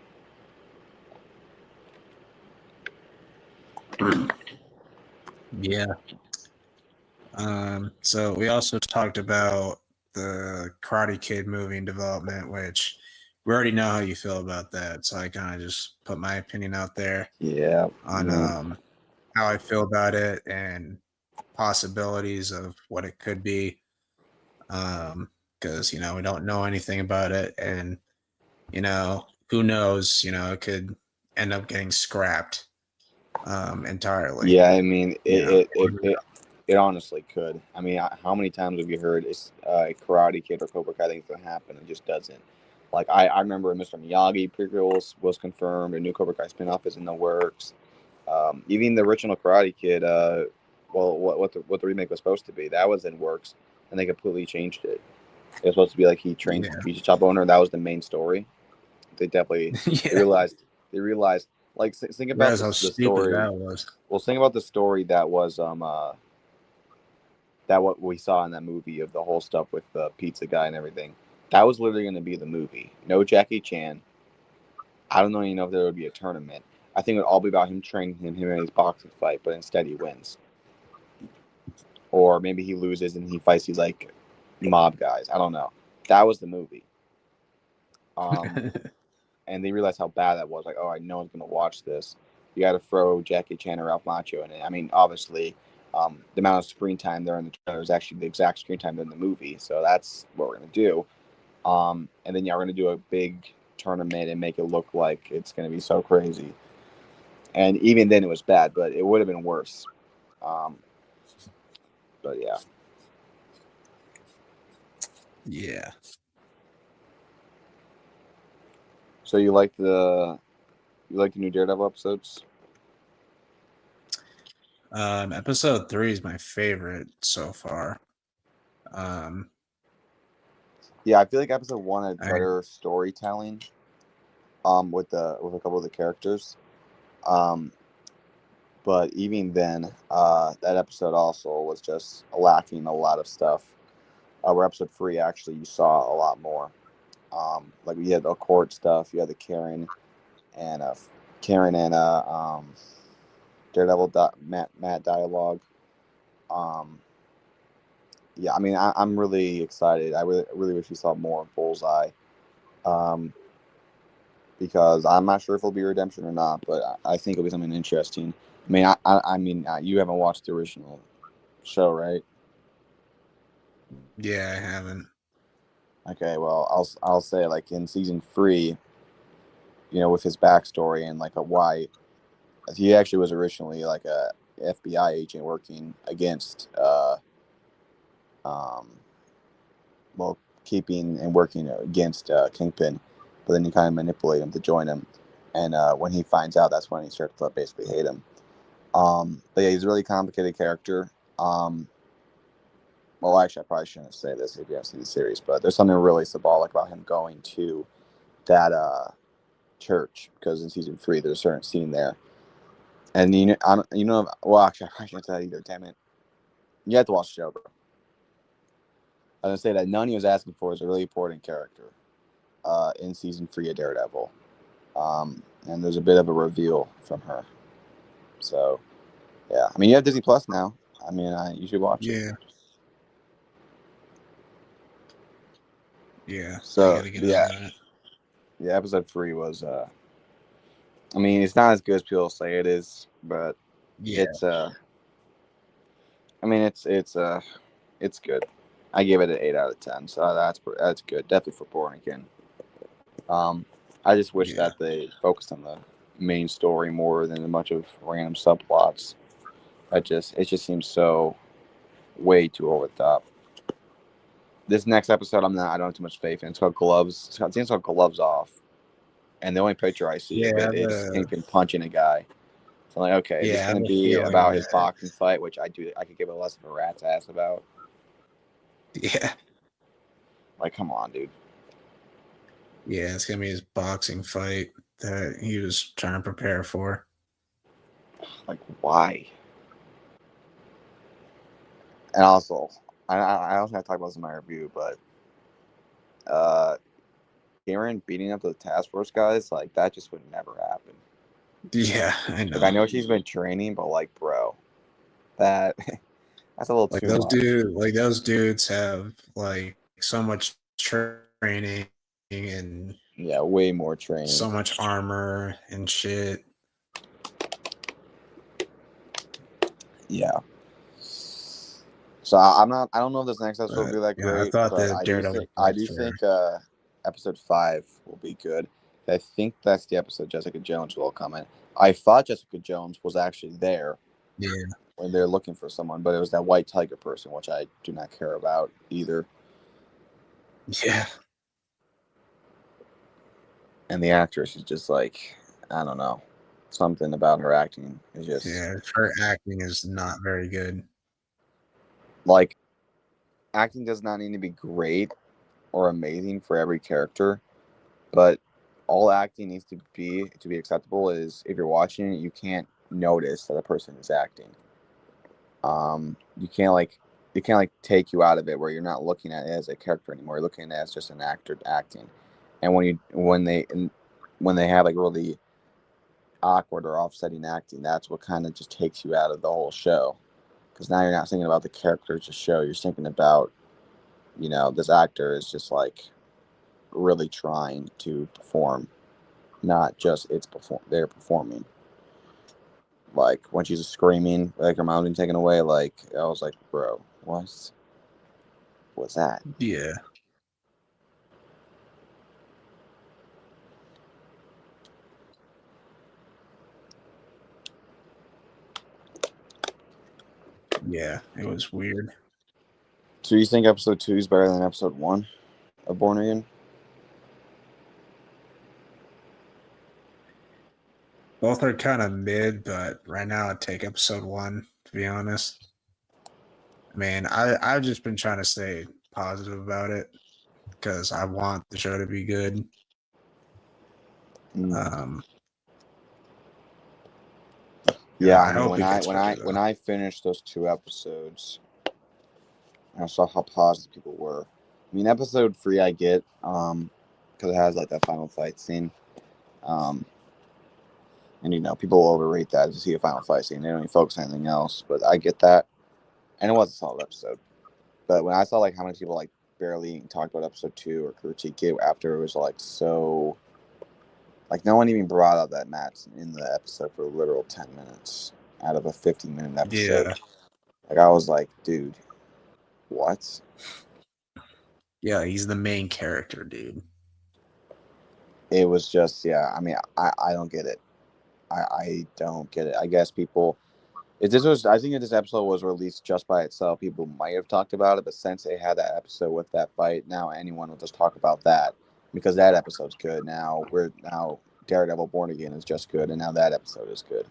[SPEAKER 1] Yeah. So we also talked about the Karate Kid movie in development, which we already know how you feel about that. So I kind of just put my opinion out there
[SPEAKER 2] Yeah.
[SPEAKER 1] on how I feel about it and possibilities of what it could be. Because we don't know anything about it, and who knows? It could end up getting scrapped entirely.
[SPEAKER 2] Yeah. I mean,
[SPEAKER 1] You know,
[SPEAKER 2] it honestly could. I mean, how many times have you heard it's Karate Kid or Cobra Kai thing's gonna happen? It just doesn't. Like I remember Mr. Miyagi prequel was confirmed. A new Cobra Kai spinoff is in the works. Even the original Karate Kid, well, what the remake was supposed to be, that was in works, and they completely changed it. It was supposed to be like he trains
[SPEAKER 1] yeah,
[SPEAKER 2] to be a shop owner. That was the main story. They definitely they
[SPEAKER 1] yeah.
[SPEAKER 2] realized like think about
[SPEAKER 1] Realize how
[SPEAKER 2] this the
[SPEAKER 1] stupid
[SPEAKER 2] story.
[SPEAKER 1] that was.
[SPEAKER 2] Well, think about the story that was that what we saw in that movie of the whole stuff with the pizza guy and everything. That was literally going to be the movie. No Jackie Chan. I don't even know if there would be a tournament. I think it would all be about him training him in his boxing fight, but instead he wins. Or maybe he loses and he fights these like mob guys. I don't know. That was the movie. Um, and they realized how bad that was. Like, oh, no one's gonna watch this. You got to throw Jackie Chan or Ralph Macchio in it. I mean, obviously, the amount of screen time there in the trailer is actually the exact screen time in the movie. So that's what we're gonna do. And then yeah, we're gonna do a big tournament and make it look like it's gonna be so crazy. And even then, it was bad, but it would have been worse. Um, but yeah.
[SPEAKER 1] Yeah.
[SPEAKER 2] So you like the new Daredevil episodes?
[SPEAKER 1] Episode 3 is my favorite so far. Um,
[SPEAKER 2] Yeah, I feel like episode 1 had
[SPEAKER 1] I
[SPEAKER 2] better storytelling. With a couple of the characters. Um, but even then, that episode also was just lacking a lot of stuff. Where episode 3 actually you saw a lot more. Like we had the court stuff, you had the Karen and Daredevil Matt dialogue. Um, yeah, I mean I'm really excited. I really wish we saw more of Bullseye. Um, because I'm not sure if it'll be redemption or not, but I think it'll be something interesting. I mean, I mean, you haven't watched the original show, right?
[SPEAKER 1] Yeah, I haven't.
[SPEAKER 2] Okay, well, I'll say like in season 3, with his backstory and like a why he actually was originally like a FBI agent working against, um, well, keeping and working against Kingpin, but then you kind of manipulate him to join him, and when he finds out, that's when he starts to basically hate him. But yeah, he's a really complicated character. Um, well, actually, I probably shouldn't say this if you haven't seen the series, but there's something really symbolic about him going to that church, because in season 3 there's a certain scene there, and well, actually, I probably shouldn't say that either. Damn it, you have to watch the show, bro. I was gonna say that none he was asking for is a really important character in season 3 of Daredevil, and there's a bit of a reveal from her. So, yeah, I mean, you have Disney Plus now. I mean, you should watch it.
[SPEAKER 1] Yeah. I
[SPEAKER 2] So,
[SPEAKER 1] gotta get
[SPEAKER 2] yeah,
[SPEAKER 1] on that.
[SPEAKER 2] yeah, episode 3 was. I mean, it's not as good as people say it is, but
[SPEAKER 1] Yeah.
[SPEAKER 2] it's. I mean, it's good. I gave it an 8 out of 10, so that's good. Definitely for Born Again. I just wish that they focused on the main story more than a bunch of random subplots. It just seems so way too over the top. This next episode, I don't have too much faith in. It's called Gloves. It's called Gloves Off, and the only picture I see of it is Kingpin punching a guy. So I'm like, okay, is this
[SPEAKER 1] I have
[SPEAKER 2] going to
[SPEAKER 1] a
[SPEAKER 2] be
[SPEAKER 1] feeling
[SPEAKER 2] about his boxing fight, which I could give a less of a rat's ass about.
[SPEAKER 1] Yeah.
[SPEAKER 2] Like, come on, dude.
[SPEAKER 1] Yeah, it's gonna be his boxing fight that he was trying to prepare for.
[SPEAKER 2] Like, why? And also, I also have to talk about this in my review, but Karen beating up the task force guys, like, that just would never happen.
[SPEAKER 1] Yeah, I know.
[SPEAKER 2] Like, I know she's been training, but like, bro, that's a little
[SPEAKER 1] Like
[SPEAKER 2] too much.
[SPEAKER 1] those dudes have like so much training and
[SPEAKER 2] way more training,
[SPEAKER 1] so much armor and shit.
[SPEAKER 2] Yeah. So I don't know if this next episode will be that great.
[SPEAKER 1] I thought
[SPEAKER 2] but
[SPEAKER 1] the Daredevil.
[SPEAKER 2] I do think episode 5 will be good. I think that's the episode Jessica Jones will come in. I thought Jessica Jones was actually there.
[SPEAKER 1] Yeah.
[SPEAKER 2] When they're looking for someone, but it was that white tiger person, which I do not care about either.
[SPEAKER 1] Yeah.
[SPEAKER 2] And the actress is just like, I don't know, something about her acting is just
[SPEAKER 1] her acting is not very good.
[SPEAKER 2] like, acting does not need to be great or amazing for every character, but all acting needs to be acceptable is if you're watching it, you can't notice that a person is acting. You can't take you out of it where you're not looking at it as a character anymore. You're looking at it as just an actor acting. And when they have like really awkward or offsetting acting, that's what kind of just takes you out of the whole show. Because now you're not thinking about the characters of the show. You're thinking about, this actor is just like really trying to perform, not just they're performing. Like when she's screaming, like her mom's being taken away, like I was like, bro, what's that?
[SPEAKER 1] Yeah. Yeah, it was weird.
[SPEAKER 2] So you think episode 2 is better than episode 1 of Born Again?
[SPEAKER 1] Both are kind of mid, but right now I'd take episode 1, to be honest. I mean, I've just been trying to stay positive about it because I want the show to be good.
[SPEAKER 2] Yeah,
[SPEAKER 1] I hope
[SPEAKER 2] when I finished those 2 episodes, I saw how positive people were. I mean, episode 3 I get, because it has like that final fight scene, and people overrate that to see a final fight scene. They don't even focus on anything else. But I get that, and it was a solid episode. But when I saw like how many people like barely talked about episode 2 or critique it after, it was like so. Like, no one even brought up that match in the episode for a literal 10 minutes out of a 15-minute episode.
[SPEAKER 1] Yeah.
[SPEAKER 2] Like, I was like, dude, what?
[SPEAKER 1] Yeah, he's the main character, dude.
[SPEAKER 2] It was just, I mean, I don't get it. I don't get it. I guess people, I think if this episode was released just by itself, people might have talked about it. But since they had that episode with that fight, now anyone will just talk about that because that episode's good. Now Daredevil Born Again is just good, and now that episode is good.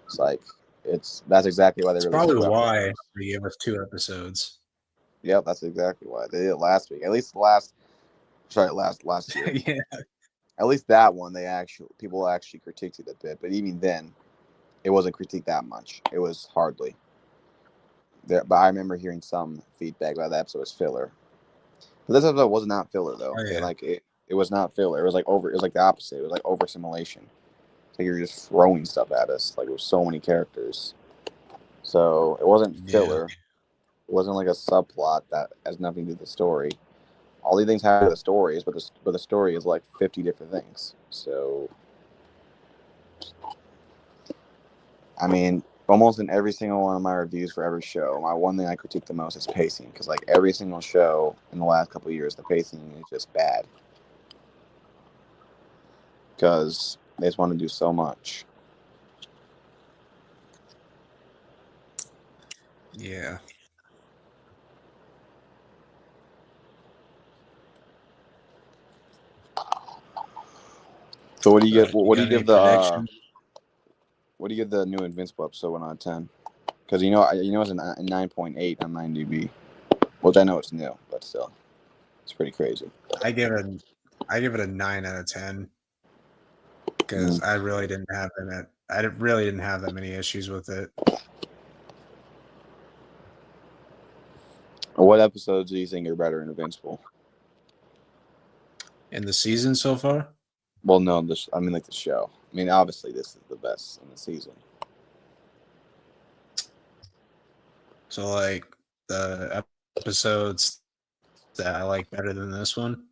[SPEAKER 2] It's like that's exactly why they released 2 episodes.
[SPEAKER 1] Probably why they gave us 2 episodes.
[SPEAKER 2] Yep, that's exactly why they did it last week. At least last year.
[SPEAKER 1] Yeah.
[SPEAKER 2] At least that one, people actually critiqued it a bit, but even then, it wasn't critiqued that much. It was hardly there. But I remember hearing some feedback about that episode was filler. But this episode was not filler though.
[SPEAKER 1] Oh yeah.
[SPEAKER 2] It was not filler. It was like over. It was like the opposite. It was like over simulation. Like you were just throwing stuff at us. Like it was so many characters. So it wasn't
[SPEAKER 1] Yeah.
[SPEAKER 2] filler. It wasn't like a subplot that has nothing to do with the story. All these things have the stories, but the story is like 50 different things. So I mean, almost in every single one of my reviews for every show, my one thing I critique the most is pacing, because like every single show in the last couple of years, the pacing is just bad because they just want to do so much.
[SPEAKER 1] Yeah.
[SPEAKER 2] So what do you get?
[SPEAKER 1] But you
[SPEAKER 2] What do you
[SPEAKER 1] got any
[SPEAKER 2] give the
[SPEAKER 1] predictions?
[SPEAKER 2] what do you give the new Invincible episode 1 out of 10? Because it's a 9.8 on 9DB, which I know it's new, but still, it's pretty crazy.
[SPEAKER 1] I give it I give it a 9 out of 10 because
[SPEAKER 2] Mm.
[SPEAKER 1] I really didn't have that many issues with it.
[SPEAKER 2] What episodes do you think are better in Invincible?
[SPEAKER 1] In the season so far.
[SPEAKER 2] Well, no, I mean like the show. I mean, obviously this is the best in the season.
[SPEAKER 1] So like the episodes that I like better than this one.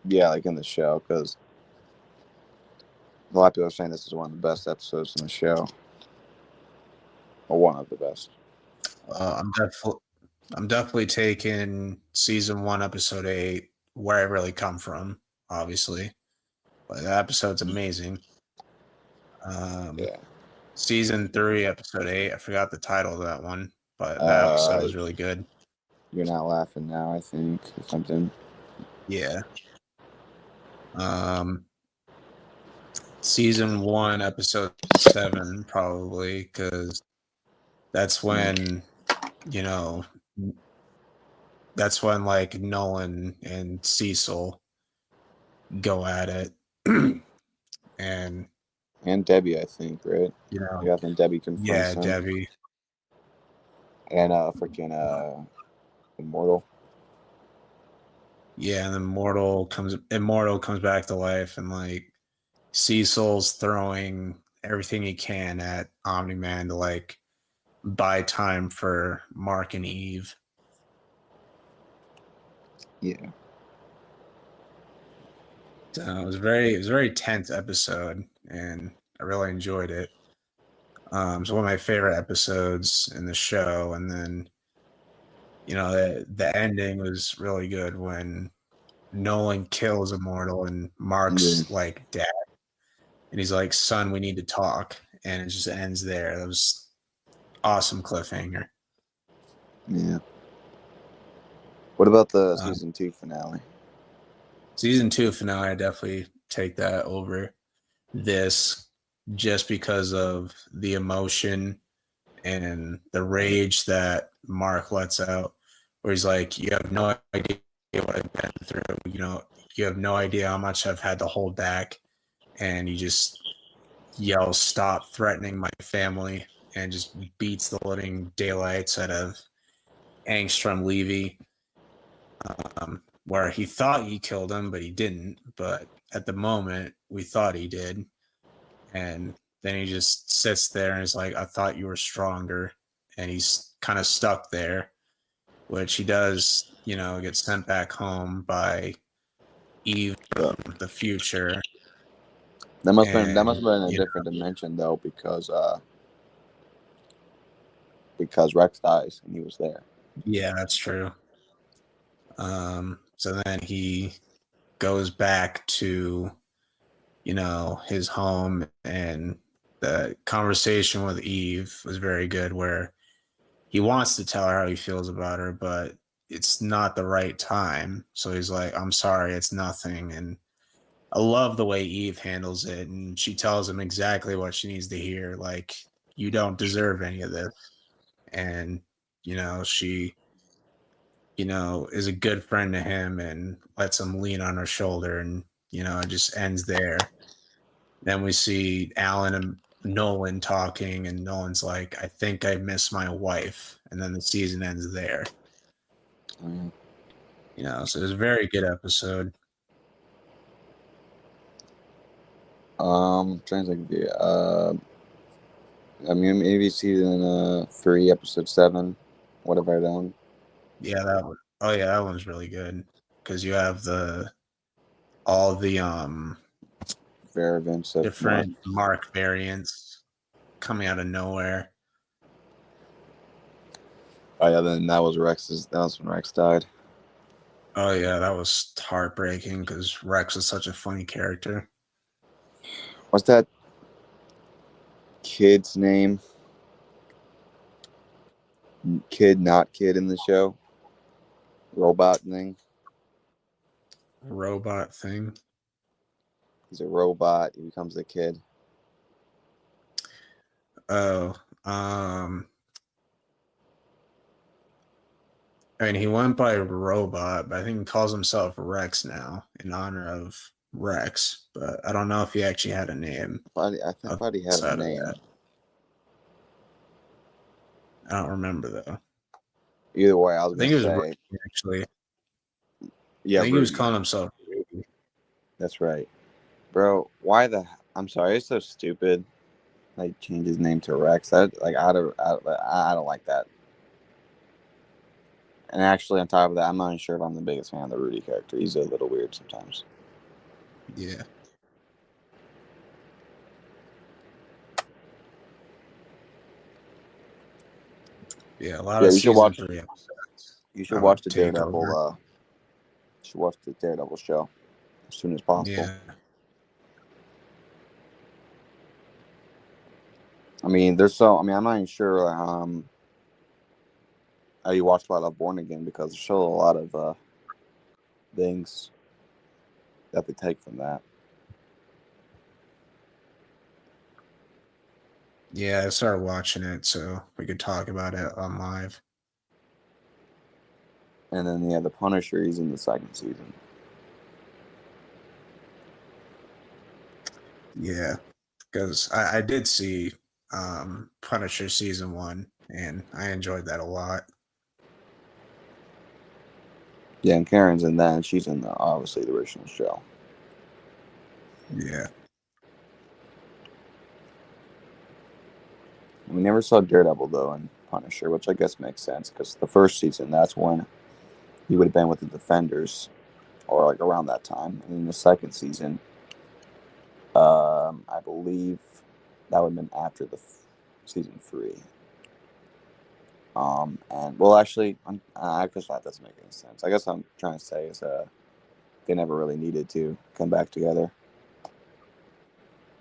[SPEAKER 2] Yeah, like in the show, because a lot of people are saying this is one of the best episodes in the show, or one of the best.
[SPEAKER 1] I'm definitely taking season 1, episode 8, Where I Really Come From, obviously. But that episode's amazing.
[SPEAKER 2] Yeah.
[SPEAKER 1] Season 3, episode 8, I forgot the title of that one, but that episode
[SPEAKER 2] Uh,
[SPEAKER 1] was really good.
[SPEAKER 2] you're not laughing now, I think, or something.
[SPEAKER 1] Yeah. Um, Season 1, episode 7, probably, because that's when, you know, that's when like Nolan and Cecil go at it. And
[SPEAKER 2] And Debbie, I think, right?
[SPEAKER 1] you know,
[SPEAKER 2] Yeah, I think Debbie confronts
[SPEAKER 1] yeah,
[SPEAKER 2] him,
[SPEAKER 1] Debbie.
[SPEAKER 2] and freaking Immortal.
[SPEAKER 1] Yeah, and then Immortal comes back to life, and like Cecil's throwing everything he can at Omni-Man to like buy time for Mark and Eve.
[SPEAKER 2] Yeah.
[SPEAKER 1] So it was a very tense episode, and I really enjoyed it. It's one of my favorite episodes in the show, and then the ending was really good when Nolan kills Immortal and
[SPEAKER 2] Yeah.
[SPEAKER 1] Mark's like dad, and he's like, "Son, we need to talk," and it just ends there. That was awesome cliffhanger.
[SPEAKER 2] Yeah. What about the
[SPEAKER 1] Um,
[SPEAKER 2] season 2 finale?
[SPEAKER 1] Season 2 finale, I definitely take that over this just because of the emotion and the rage that Mark lets out, where he's like, "You have no idea what I've been through. You have no idea how much I've had to hold back," and he just yells, "Stop threatening my family," and just beats the living daylights out of Angstrom Levy. Where he thought he killed him, but he didn't. But at the moment, we thought he did. And then he just sits there and is like, "I thought you were stronger." And he's kind of stuck there, which he does, get sent back home by Eve
[SPEAKER 2] Yeah.
[SPEAKER 1] from the future.
[SPEAKER 2] That must
[SPEAKER 1] And,
[SPEAKER 2] have been a different dimension though, because Rex dies and he was there.
[SPEAKER 1] yeah, that's true. So then he goes back to, his home, and the conversation with Eve was very good, where he wants to tell her how he feels about her, but it's not the right time. So he's like, "I'm sorry, it's nothing." And I love the way Eve handles it. And she tells him exactly what she needs to hear. Like, "You don't deserve any of this." And, she is a good friend to him and lets him lean on her shoulder, and it just ends there. Then we see Alan and Nolan talking, and Nolan's like, I think I miss my wife. And then the season ends there. So it was a very good episode.
[SPEAKER 2] Trying to think. I mean, maybe season 3, episode 7. What have I done?
[SPEAKER 1] Yeah, that one. Oh yeah, that one's really good because you have all the
[SPEAKER 2] Variants of
[SPEAKER 1] different Mark variants coming out of nowhere.
[SPEAKER 2] Oh yeah, then that was Rex's. That was when Rex died.
[SPEAKER 1] Oh yeah, that was heartbreaking because Rex is such a funny character.
[SPEAKER 2] What's that kid's name? Kid, not kid in the show. Robot thing.
[SPEAKER 1] Robot thing.
[SPEAKER 2] He's a robot. He becomes a kid.
[SPEAKER 1] Oh, I mean, he went by Robot, but I think he calls himself Rex now in honor of Rex. But I don't know if he actually had a name.
[SPEAKER 2] I thought he had a name.
[SPEAKER 1] I don't remember though.
[SPEAKER 2] Either way, I was going to say.
[SPEAKER 1] Rudy, actually.
[SPEAKER 2] Yeah,
[SPEAKER 1] I think he was calling himself Rudy.
[SPEAKER 2] That's right. Bro, why the... I'm sorry, it's so stupid. Like, change his name to Rex. I don't like that. And actually, on top of that, I'm not even sure if I'm the biggest fan of the Rudy character. He's a little weird sometimes.
[SPEAKER 1] Yeah. Yeah, a lot of season 3 episodes.
[SPEAKER 2] You should watch the Daredevil. You should watch the Daredevil show as soon as possible.
[SPEAKER 1] Yeah.
[SPEAKER 2] I mean, I'm not even sure how you watch a lot of Born Again, because there's still a lot of things that they take from that.
[SPEAKER 1] Yeah, I started watching it so we could talk about it on live.
[SPEAKER 2] And then the Punisher, he's in the second season.
[SPEAKER 1] Yeah, because I did see Punisher season 1, and I enjoyed that a lot.
[SPEAKER 2] Yeah, and Karen's in that, and she's in obviously the original show.
[SPEAKER 1] Yeah.
[SPEAKER 2] We never saw Daredevil though in Punisher, which I guess makes sense, because the first season, that's when he would have been with the Defenders, or like around that time. And in the second season, I believe that would have been after the season 3. And well, actually, I guess that doesn't make any sense. I guess what I'm trying to say is they never really needed to come back together.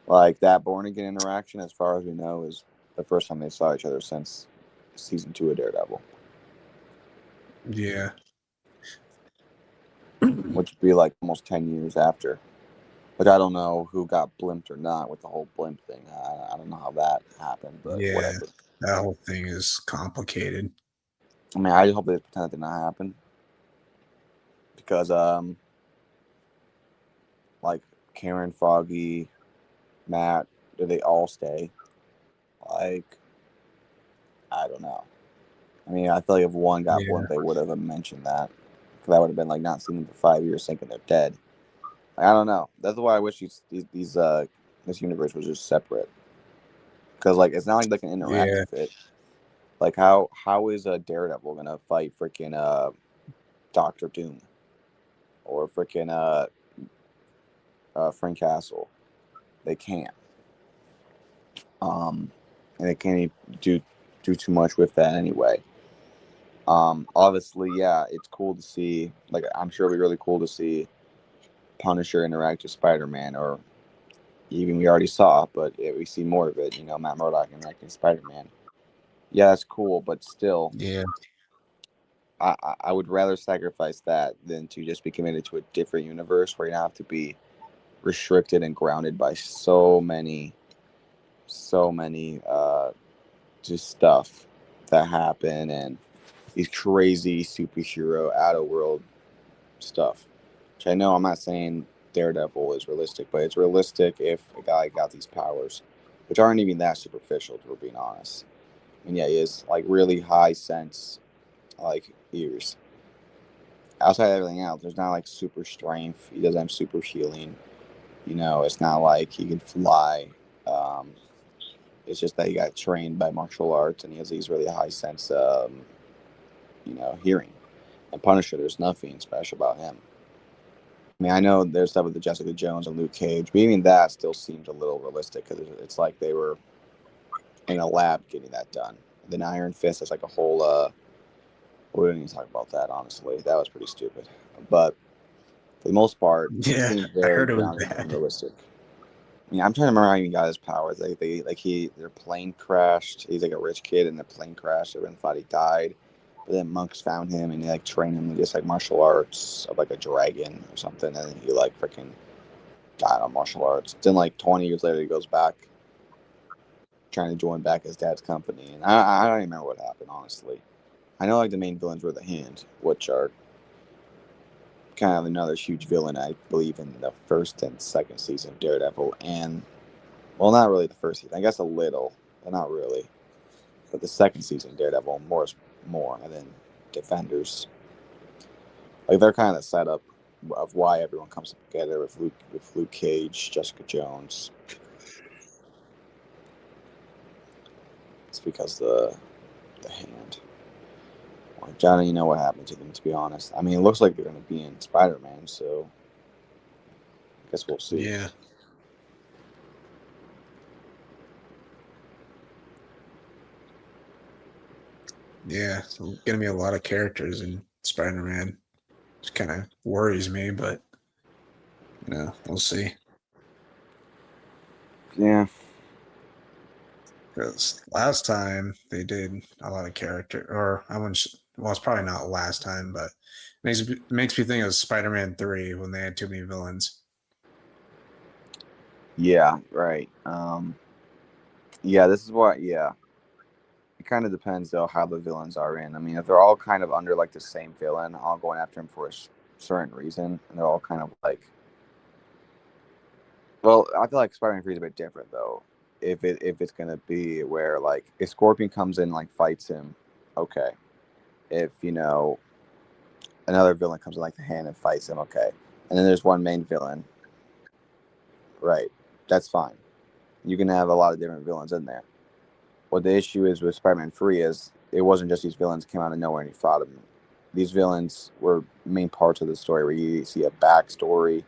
[SPEAKER 2] Like, that Born Again interaction, as far as we know, is the first time they saw each other since season 2 of Daredevil.
[SPEAKER 1] Yeah.
[SPEAKER 2] Which would be like almost 10 years after. But I don't know who got blimped or not with the whole blimp thing. I don't know how that happened, but
[SPEAKER 1] yeah,
[SPEAKER 2] whatever.
[SPEAKER 1] That whole thing is complicated.
[SPEAKER 2] I mean, I just hope they pretend that did not happen. Because, like, Karen, Foggy, Matt, did they all stay? Like, I don't know. I mean, I feel like if one got blimped, they would have mentioned that. Because that would have been like not seeing them for 5 years, thinking they're dead. Like, I don't know. That's why I wish this universe was just separate. Because like it's not like they can interact with it. Like how is a Daredevil gonna fight freaking Doctor Doom or freaking Frank Castle? They can't. And they can't do too much with that anyway. Obviously, yeah, it's cool to see. Like, I'm sure it'll be really cool to see Punisher interact with Spider-Man, or even we already saw, but we see more of it. Matt Murdock interacting with Spider-Man. Yeah, that's cool, but still,
[SPEAKER 1] yeah,
[SPEAKER 2] I would rather sacrifice that than to just be committed to a different universe where you have to be restricted and grounded by so many just stuff that happen. And these crazy superhero out of world stuff. Which I know I'm not saying Daredevil is realistic, but it's realistic if a guy got these powers, which aren't even that superficial, if we're being honest. And yeah, he has like really high sense like ears. Outside of everything else, there's not like super strength. He doesn't have super healing. It's not like he can fly. Um, it's just that he got trained by martial arts and he has these really high sense, hearing. And Punisher, there's nothing special about him. I mean, I know there's stuff with the Jessica Jones and Luke Cage, but even that still seems a little realistic because it's like they were in a lab getting that done. Then Iron Fist is like a whole. We didn't even talk about that. Honestly, that was pretty stupid. But for the most part, it
[SPEAKER 1] Yeah,
[SPEAKER 2] seems
[SPEAKER 1] I
[SPEAKER 2] very
[SPEAKER 1] heard it was
[SPEAKER 2] grounded and
[SPEAKER 1] bad.
[SPEAKER 2] realistic. I mean, I'm trying to remember how he got his powers. Their plane crashed. He's like a rich kid, and the plane crashed. Everyone thought he died, but then monks found him and they like trained him in just like martial arts of like a dragon or something, and he like freaking died on martial arts. Then like 20 years later, he goes back trying to join back his dad's company, and I don't even remember what happened honestly. I know like the main villains were the Hand, which are kind of another huge villain I believe in the first and second season of Daredevil, and well, not really the first season. I guess a little, but not really. But the second season, Daredevil, more, and then Defenders. Like they're kind of the setup of why everyone comes together with Luke Cage, Jessica Jones. It's because the Hand. Like, I don't even know what happened to them, to be honest. I mean, it looks like they're going to be in Spider-Man, so I guess we'll see.
[SPEAKER 1] Yeah, yeah, so gonna be a lot of characters in Spider-Man. Which kind of worries me, but we'll see.
[SPEAKER 2] Yeah,
[SPEAKER 1] Because last time they did a lot of character, or I wouldn't. Well, it's probably not last time, but makes me think of Spider-Man 3 when they had too many villains.
[SPEAKER 2] yeah, right. Yeah, this is what. Yeah, it kind of depends though how the villains are in. I mean, if they're all kind of under like the same villain, all going after him for a certain reason, and they're all kind of like. Well, I feel like Spider-Man 3 is a bit different though. If it's gonna be where like if Scorpion comes in and, like fights him, okay. If another villain comes in like the Hand and fights him, okay. And then there's one main villain, right? That's fine. You can have a lot of different villains in there. What the issue is with Spider-Man 3 is it wasn't just these villains came out of nowhere and you fought them. These villains were main parts of the story where you see a backstory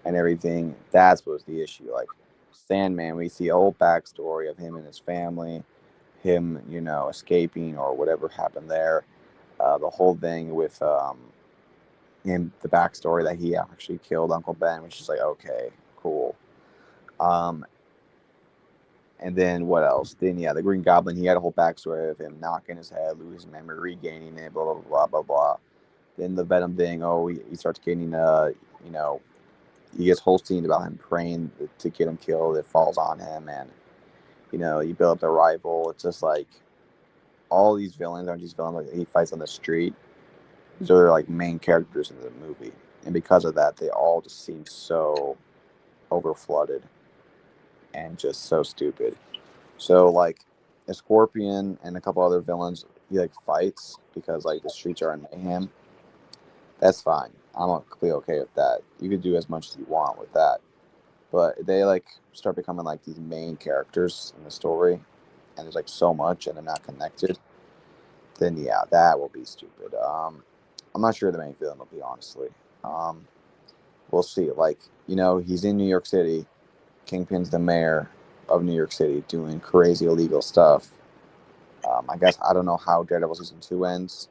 [SPEAKER 2] and everything. That's what's the issue. Like Sandman, we see a whole backstory of him and his family, him, escaping or whatever happened there. The whole thing with him, the backstory that he actually killed Uncle Ben, which is like, okay, cool. Um, And then what else? Then yeah, the Green Goblin. He had a whole backstory of him knocking his head, losing memory, regaining it, blah blah blah blah blah. Then the Venom thing. Oh, he starts getting you know, he gets whole scenes about him praying to get him killed. It falls on him, and you build up the rival. It's just like all these villains aren't just villains like he fights on the street. These are like main characters in the movie, and because of that, they all just seem so overflooded and just so stupid. So like a Scorpion and a couple other villains, he like fights because like the streets are in mayhem. That's fine. I'm completely okay with that. You could do as much as you want with that. But they like start becoming like these main characters in the story, and there's like so much, and they're not connected. Then yeah, that will be stupid. I'm not sure the main villain will be honestly. Um, we'll see. Like he's in New York City. Kingpin's the mayor of New York City doing crazy illegal stuff. I guess I don't know how Daredevil season 2 ends.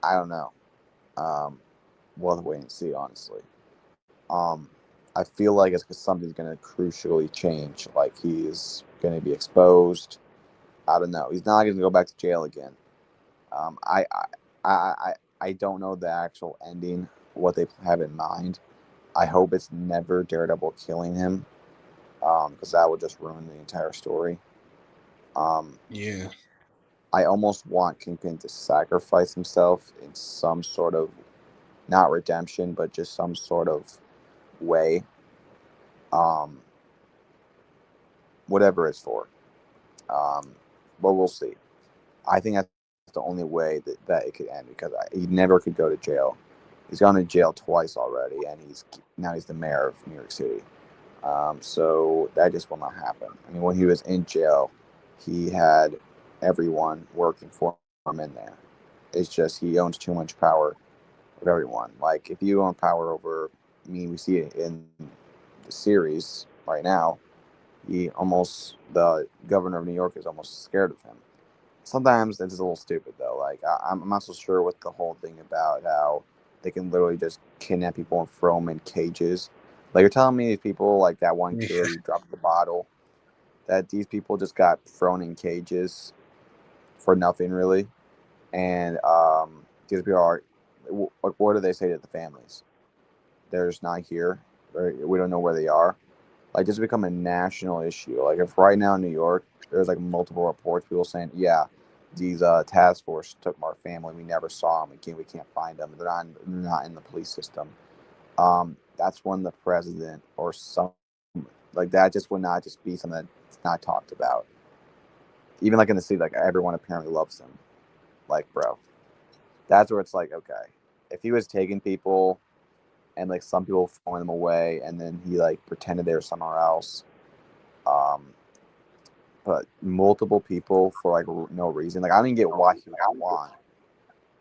[SPEAKER 2] I don't know. Um, we'll have to wait and see, honestly. Um, I feel like it's because something's going to crucially change. Like he's going to be exposed. I don't know. He's not going to go back to jail again. Um, I, I, I, I I don't know the actual ending, what they have in mind. I hope it's never Daredevil killing him, because that would just ruin the entire story. Um,
[SPEAKER 1] Yeah,
[SPEAKER 2] I almost want Kingpin to sacrifice himself in some sort of, not redemption, but just some sort of way. Um, whatever it's for. Um, but we'll see. I think that's the only way that it could end because he never could go to jail. He's gone to jail twice already, and he's the mayor of New York City. So that just will not happen. I mean, when he was in jail, he had everyone working for him in there. It's just he owns too much power of everyone. Like if you own power over me, we see it in the series right now. The governor of New York is almost scared of him. Sometimes it's a little stupid though. Like I'm not so sure with the whole thing about how they can literally just kidnap people and throw them in cages. Like you're telling me these people, like that one
[SPEAKER 1] Yeah.
[SPEAKER 2] kid who dropped the bottle, that these people just got thrown in cages for nothing really, and these people are like, what do they say to the families? They're just not here. We don't know where they are. Like this become a national issue. Like if right now in New York, there's like multiple reports, people saying, yeah, these task force took our family. We never saw them. We can't find them. They're not in the police system. That's when the president or some like that just would not just be something that's not talked about. Even like in the city, like everyone apparently loves him. Like, bro, that's where it's like, okay, if he was taking people and like some people throwing them away, and then he like pretended they were somewhere else, um, but multiple people for like no reason. Like I don't even get why he would want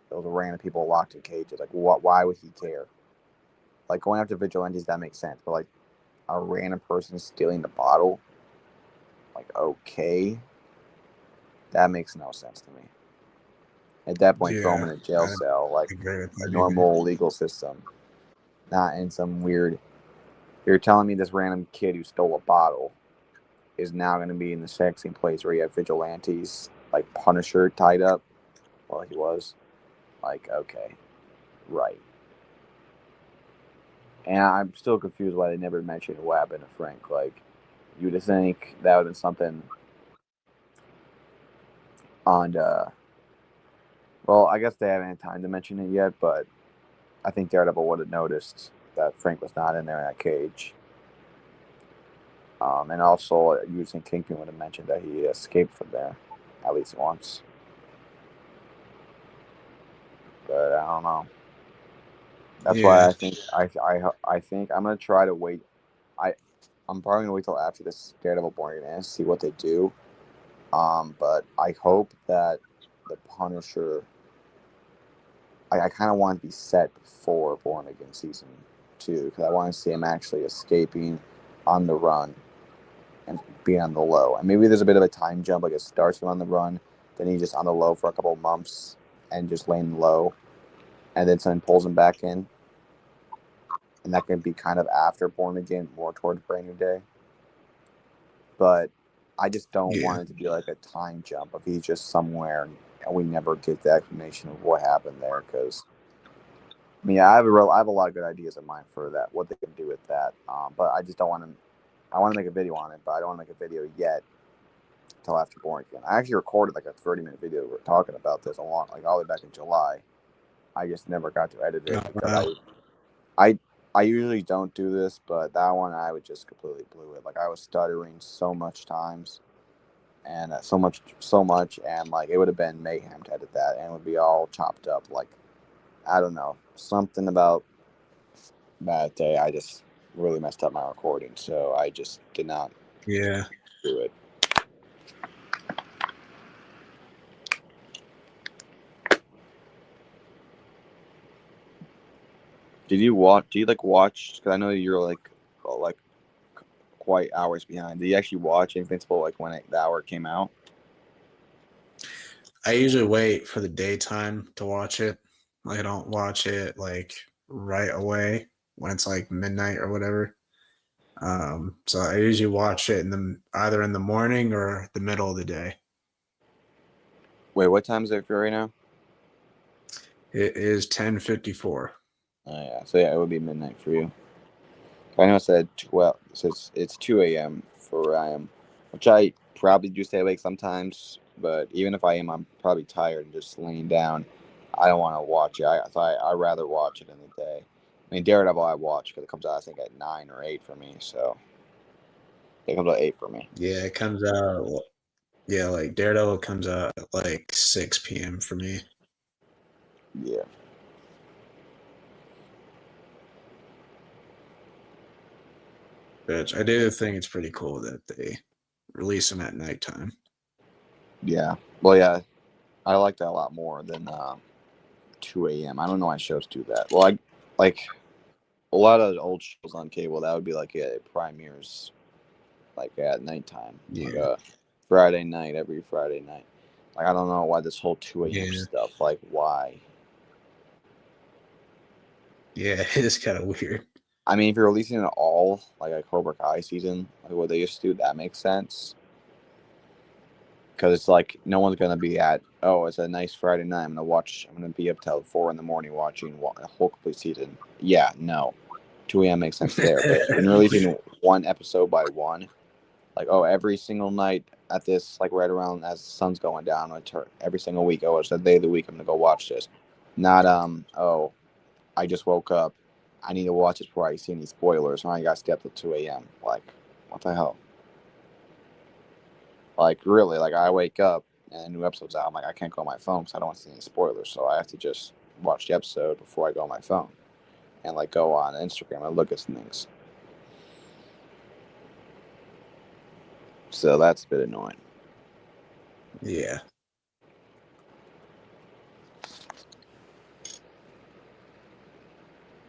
[SPEAKER 2] those random people locked in cages. Like what? Why would he care? Like going after vigilantes, that makes sense, but like a random person stealing the bottle, like okay, that makes no sense to me. At that point, throw him
[SPEAKER 1] Yeah.
[SPEAKER 2] in a jail
[SPEAKER 1] I
[SPEAKER 2] cell, like
[SPEAKER 1] agree with
[SPEAKER 2] a
[SPEAKER 1] that either.
[SPEAKER 2] normal legal system, not in some weird. You're telling me this random kid who stole a bottle is now going to be in the exact same place where you have vigilantes like Punisher tied up? Well, he was. Like, okay, right. And I'm still confused why they never mentioned what happened to Frank. Like, you would think that would have been something on. Well, I guess they haven't had time to mention it yet, but I think Daredevil would have noticed that Frank was not in there in that cage. And also, you would think Kingpin would have mentioned that he escaped from there at least once. But I don't know. That's why
[SPEAKER 1] Yeah.
[SPEAKER 2] I think I'm gonna try to wait. I I'm probably gonna wait till after this Daredevil Born Again, see what they do. But I hope that the Punisher. I kind of want to be set before Born Again season 2 because I want to see him actually escaping on the run and being on the low. And maybe there's a bit of a time jump, like it starts him on the run, then he's just on the low for a couple of months and just laying low, and then someone pulls him back in, and that can be kind of after Born Again, more towards Brand New Day. But I just don't
[SPEAKER 1] Yeah.
[SPEAKER 2] want it to be like a time jump if he's just somewhere and we never get the explanation of what happened there. Because I mean, I have a lot of good ideas in mind for that, what they can do with that. But I just don't want to. I want to make a video on it, but I don't want to make a video yet until after Born Again. I actually recorded like a 30-minute video. We're talking about this like all the way back in July. I just never got to edit
[SPEAKER 1] Oh,
[SPEAKER 2] it because
[SPEAKER 1] wow.
[SPEAKER 2] I I usually don't do this, but that one I would just completely blew it. Like I was stuttering so much times and so much, and like it would have been mayhem to edit that, and it would be all chopped up. Like I don't know, something about that day. I just really messed up my recording, so I just did not
[SPEAKER 1] Yeah.
[SPEAKER 2] do it. Did you watch? Do you like watch? Because I know you're like quite hours behind. Did you actually watch Invincible like when the hour came out?
[SPEAKER 1] I usually wait for the daytime to watch it. Like, I don't watch it like right away when it's like midnight or whatever. So I usually watch it in the either in the morning or the middle of the day.
[SPEAKER 2] Wait, what time is it for right now?
[SPEAKER 1] It is 10:54.
[SPEAKER 2] Oh yeah, so yeah, it would be midnight for you. I know it said 12. It says it's 2 a.m. for where I am, which I probably do stay awake sometimes, but even if I am, I'm probably tired and just laying down. I don't want to watch it. I'd rather watch it in the day. I mean, Daredevil I watch because it comes out, I think, at 9 or 8 for me. So it comes out 8 for me.
[SPEAKER 1] Yeah, it comes out. Yeah, like Daredevil comes out at like 6 p.m. for me.
[SPEAKER 2] Yeah.
[SPEAKER 1] Which I do think it's pretty cool that they release them at nighttime.
[SPEAKER 2] Yeah. Well, yeah, I like that a lot more than 2 a.m. I don't know why shows do that. Well, I like a lot of old shows on cable. That would be like it premieres like at nighttime, like
[SPEAKER 1] Yeah,
[SPEAKER 2] a Friday night, every Friday night. Like I don't know why this whole 2 a.m.
[SPEAKER 1] yeah,
[SPEAKER 2] stuff. Like why?
[SPEAKER 1] yeah. It is kind of weird.
[SPEAKER 2] I mean, if you're releasing it all like a Cobra Kai season, like what they used to do, that makes sense. Because it's like no one's gonna be at. Oh, it's a nice Friday night. I'm gonna watch. I'm gonna be up till 4 in the morning watching a whole complete season. Yeah, no. 2 a.m. makes sense there. But when you're releasing one episode by one, like every single night at this, like right around as the sun's going down, every single week. Oh, it's the day of the week. I'm gonna go watch this. Not I just woke up. I need to watch this before I see any spoilers. And I got to stay up till 2 a.m. Like, what the hell? Like, really? Like, I wake up and a new episode's out. I'm like, I can't go on my phone because I don't want to see any spoilers. So I have to just watch the episode before I go on my phone and like go on Instagram and look at some things. So that's a bit annoying.
[SPEAKER 1] Yeah,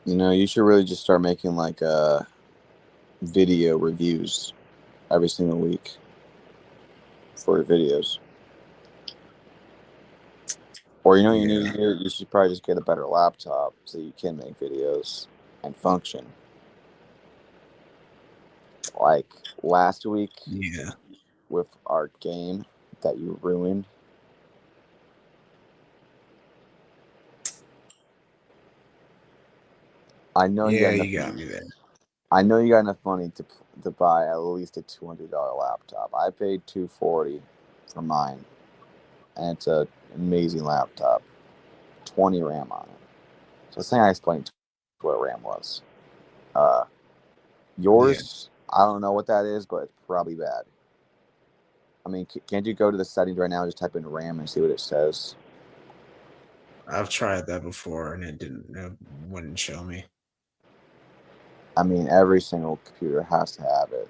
[SPEAKER 2] You know, you should really just start making like video reviews every single week for your videos. Or you know, you
[SPEAKER 1] yeah,
[SPEAKER 2] need you should probably just get a better laptop so you can make videos and function. Like last week
[SPEAKER 1] yeah,
[SPEAKER 2] with our game that you ruined. I know you got
[SPEAKER 1] yeah.
[SPEAKER 2] enough.
[SPEAKER 1] You got me there.
[SPEAKER 2] I know you got enough money to buy at least a $200 laptop. I paid $240 for mine, and it's an amazing laptop. 20 RAM on it. So the thing I explained what RAM was. Uh,
[SPEAKER 1] Yeah,
[SPEAKER 2] yours, I don't know what that is, but it's probably bad. I mean, can't you go to the settings right now and just type in RAM and see what it says?
[SPEAKER 1] I've tried that before and it wouldn't show me.
[SPEAKER 2] I mean, every single computer has to have it.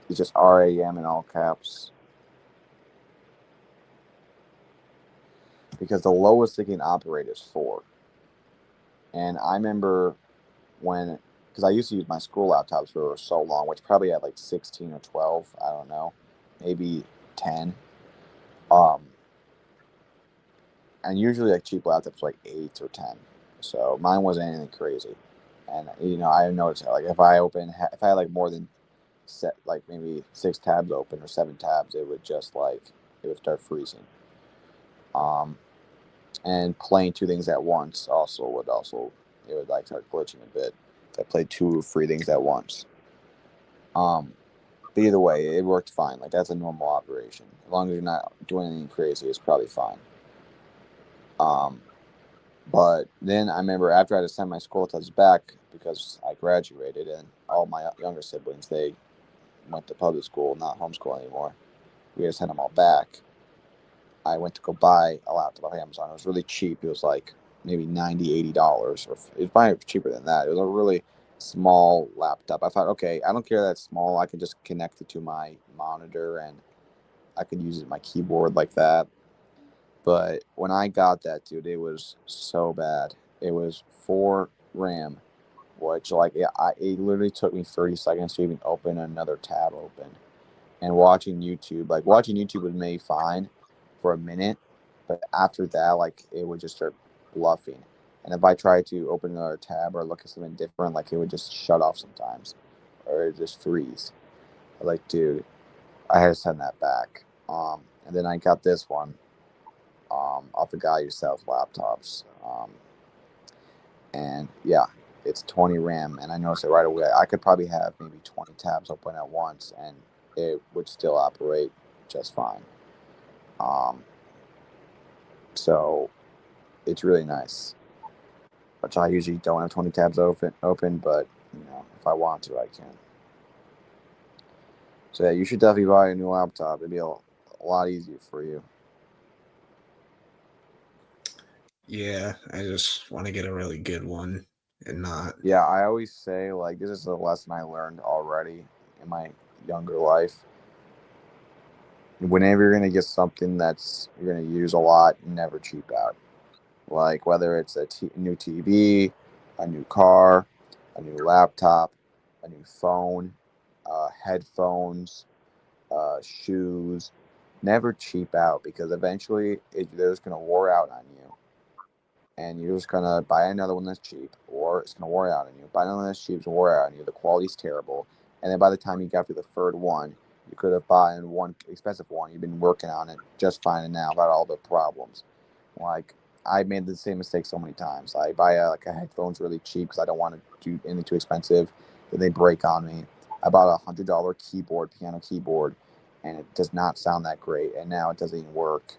[SPEAKER 2] It's just RAM in all caps. Because the lowest it can operate is 4. And I remember when, because I used to use my school laptops for so long, which probably had like 16 or 12, I don't know, maybe 10. Um, and usually like cheap laptops like 8 or 10. So mine wasn't anything crazy. And you know, I noticed like if I had like more than set like maybe 6 tabs open or 7 tabs, it would start freezing. Um, and playing 2 things at once it would like start glitching a bit. I played 2 free things at once. Um, but either way, it worked fine. Like that's a normal operation. As long as you're not doing anything crazy, it's probably fine. Um, but then I remember after I had to send my school tests back because I graduated and all my younger siblings they went to public school, not homeschool anymore. We had to send them all back. I went to go buy a laptop on Amazon. It was really cheap. It was like maybe $90, $80, or it was probably cheaper than that. It was a really small laptop. I thought, okay, I don't care that it's small. I can just connect it to my monitor and I could use it my keyboard like that. But when I got that, dude, it was so bad. It was 4 RAM, which it literally took me 30 seconds to even open another tab open. And watching YouTube was maybe fine for a minute, but after that, like it would just start bluffing. And if I tried to open another tab or look at something different, like it would just shut off sometimes, or it just freeze. Like, dude, I had to send that back. And then I got this one off a guy who sells laptops. And yeah, it's 20 RAM, and I noticed it right away. I could probably have maybe 20 tabs open at once, and it would still operate just fine. So it's really nice. Which I usually don't have 20 tabs open, but if I want to, I can. So yeah, you should definitely buy a new laptop. It'd be a lot easier for you.
[SPEAKER 1] Yeah, I just want to get a really good one and not.
[SPEAKER 2] Yeah, I always say, like, this is a lesson I learned already in my younger life. Whenever you're gonna get something that's you're gonna use a lot, never cheap out. Like whether it's a new TV, a new car, a new laptop, a new phone, headphones, shoes. Never cheap out because eventually they're just gonna wear out on you, and you're just gonna buy another one that's cheap, or it's gonna wear out on you. Buy another one that's cheap, it's gonna wear out on you. The quality's terrible, and then by the time you got through the third one, you could have bought one expensive one. You've been working on it just fine, and now about all the problems. Like I made the same mistake so many times. I buy a headphones really cheap because I don't want to do anything too expensive. Then they break on me. I bought $100 keyboard, piano keyboard, and it does not sound that great. And now it doesn't even work.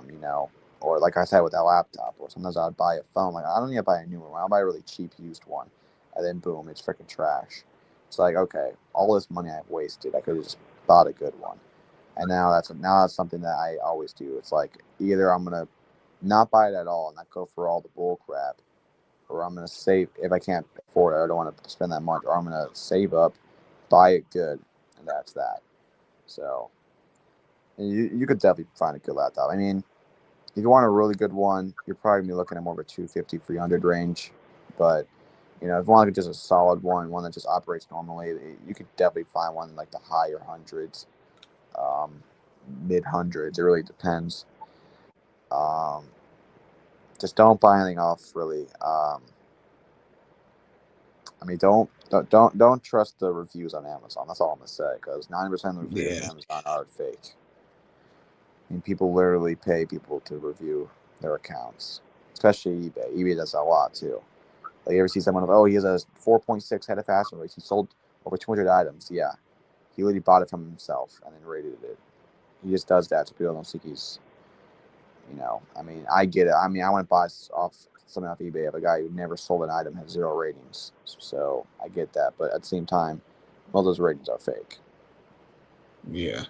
[SPEAKER 2] You know, or like I said with that laptop, or sometimes I'd buy a phone. Like I don't need to buy a new one. I'll buy a really cheap used one, and then boom, it's freaking trash. It's like okay, all this money I've wasted. I could have just bought a good one. And now that's something that I always do. It's like either I'm gonna not buy it at all and not go for all the bull crap, or I'm gonna save if I can't afford it. I don't want to spend that much, or I'm gonna save up, buy it good, and that's that. So you could definitely find a good laptop. I mean, if you want a really good one, you're probably gonna be looking at more of a 250, 300 range. But if you want just a solid one that just operates normally, you could definitely find one in like the higher hundreds, mid hundreds. It really depends. Um, just don't buy anything off really. I mean, don't trust the reviews on Amazon. That's all I'm gonna say because 90% of the reviews on
[SPEAKER 1] Yeah,
[SPEAKER 2] Amazon are fake. I mean, people literally pay people to review their accounts, especially eBay. eBay does that a lot too. Like you ever see someone he has a 4.6 head of fastener rates. He sold over 200 items. Yeah, he literally bought it from himself and then rated it. He just does that so people don't think he's. I mean, I get it. I mean, I want to buy off something off eBay of a guy who never sold an item has 0 ratings. So I get that, but at the same time, all those ratings are fake.
[SPEAKER 1] yeah,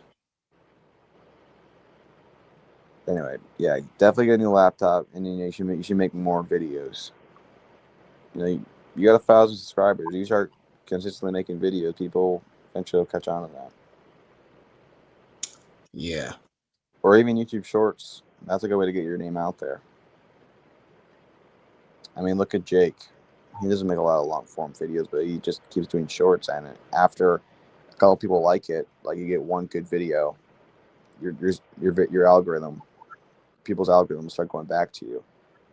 [SPEAKER 2] Anyway, yeah, definitely get a new laptop, and then you should make more videos. You got 1,000 subscribers. You start consistently making videos, people eventually will catch on to that.
[SPEAKER 1] yeah,
[SPEAKER 2] Or even YouTube Shorts. That's a good way to get your name out there. I mean, look at Jake. He doesn't make a lot of long form videos, but he just keeps doing shorts. And after a couple people like it, like you get one good video, your algorithm, people's algorithms start going back to you.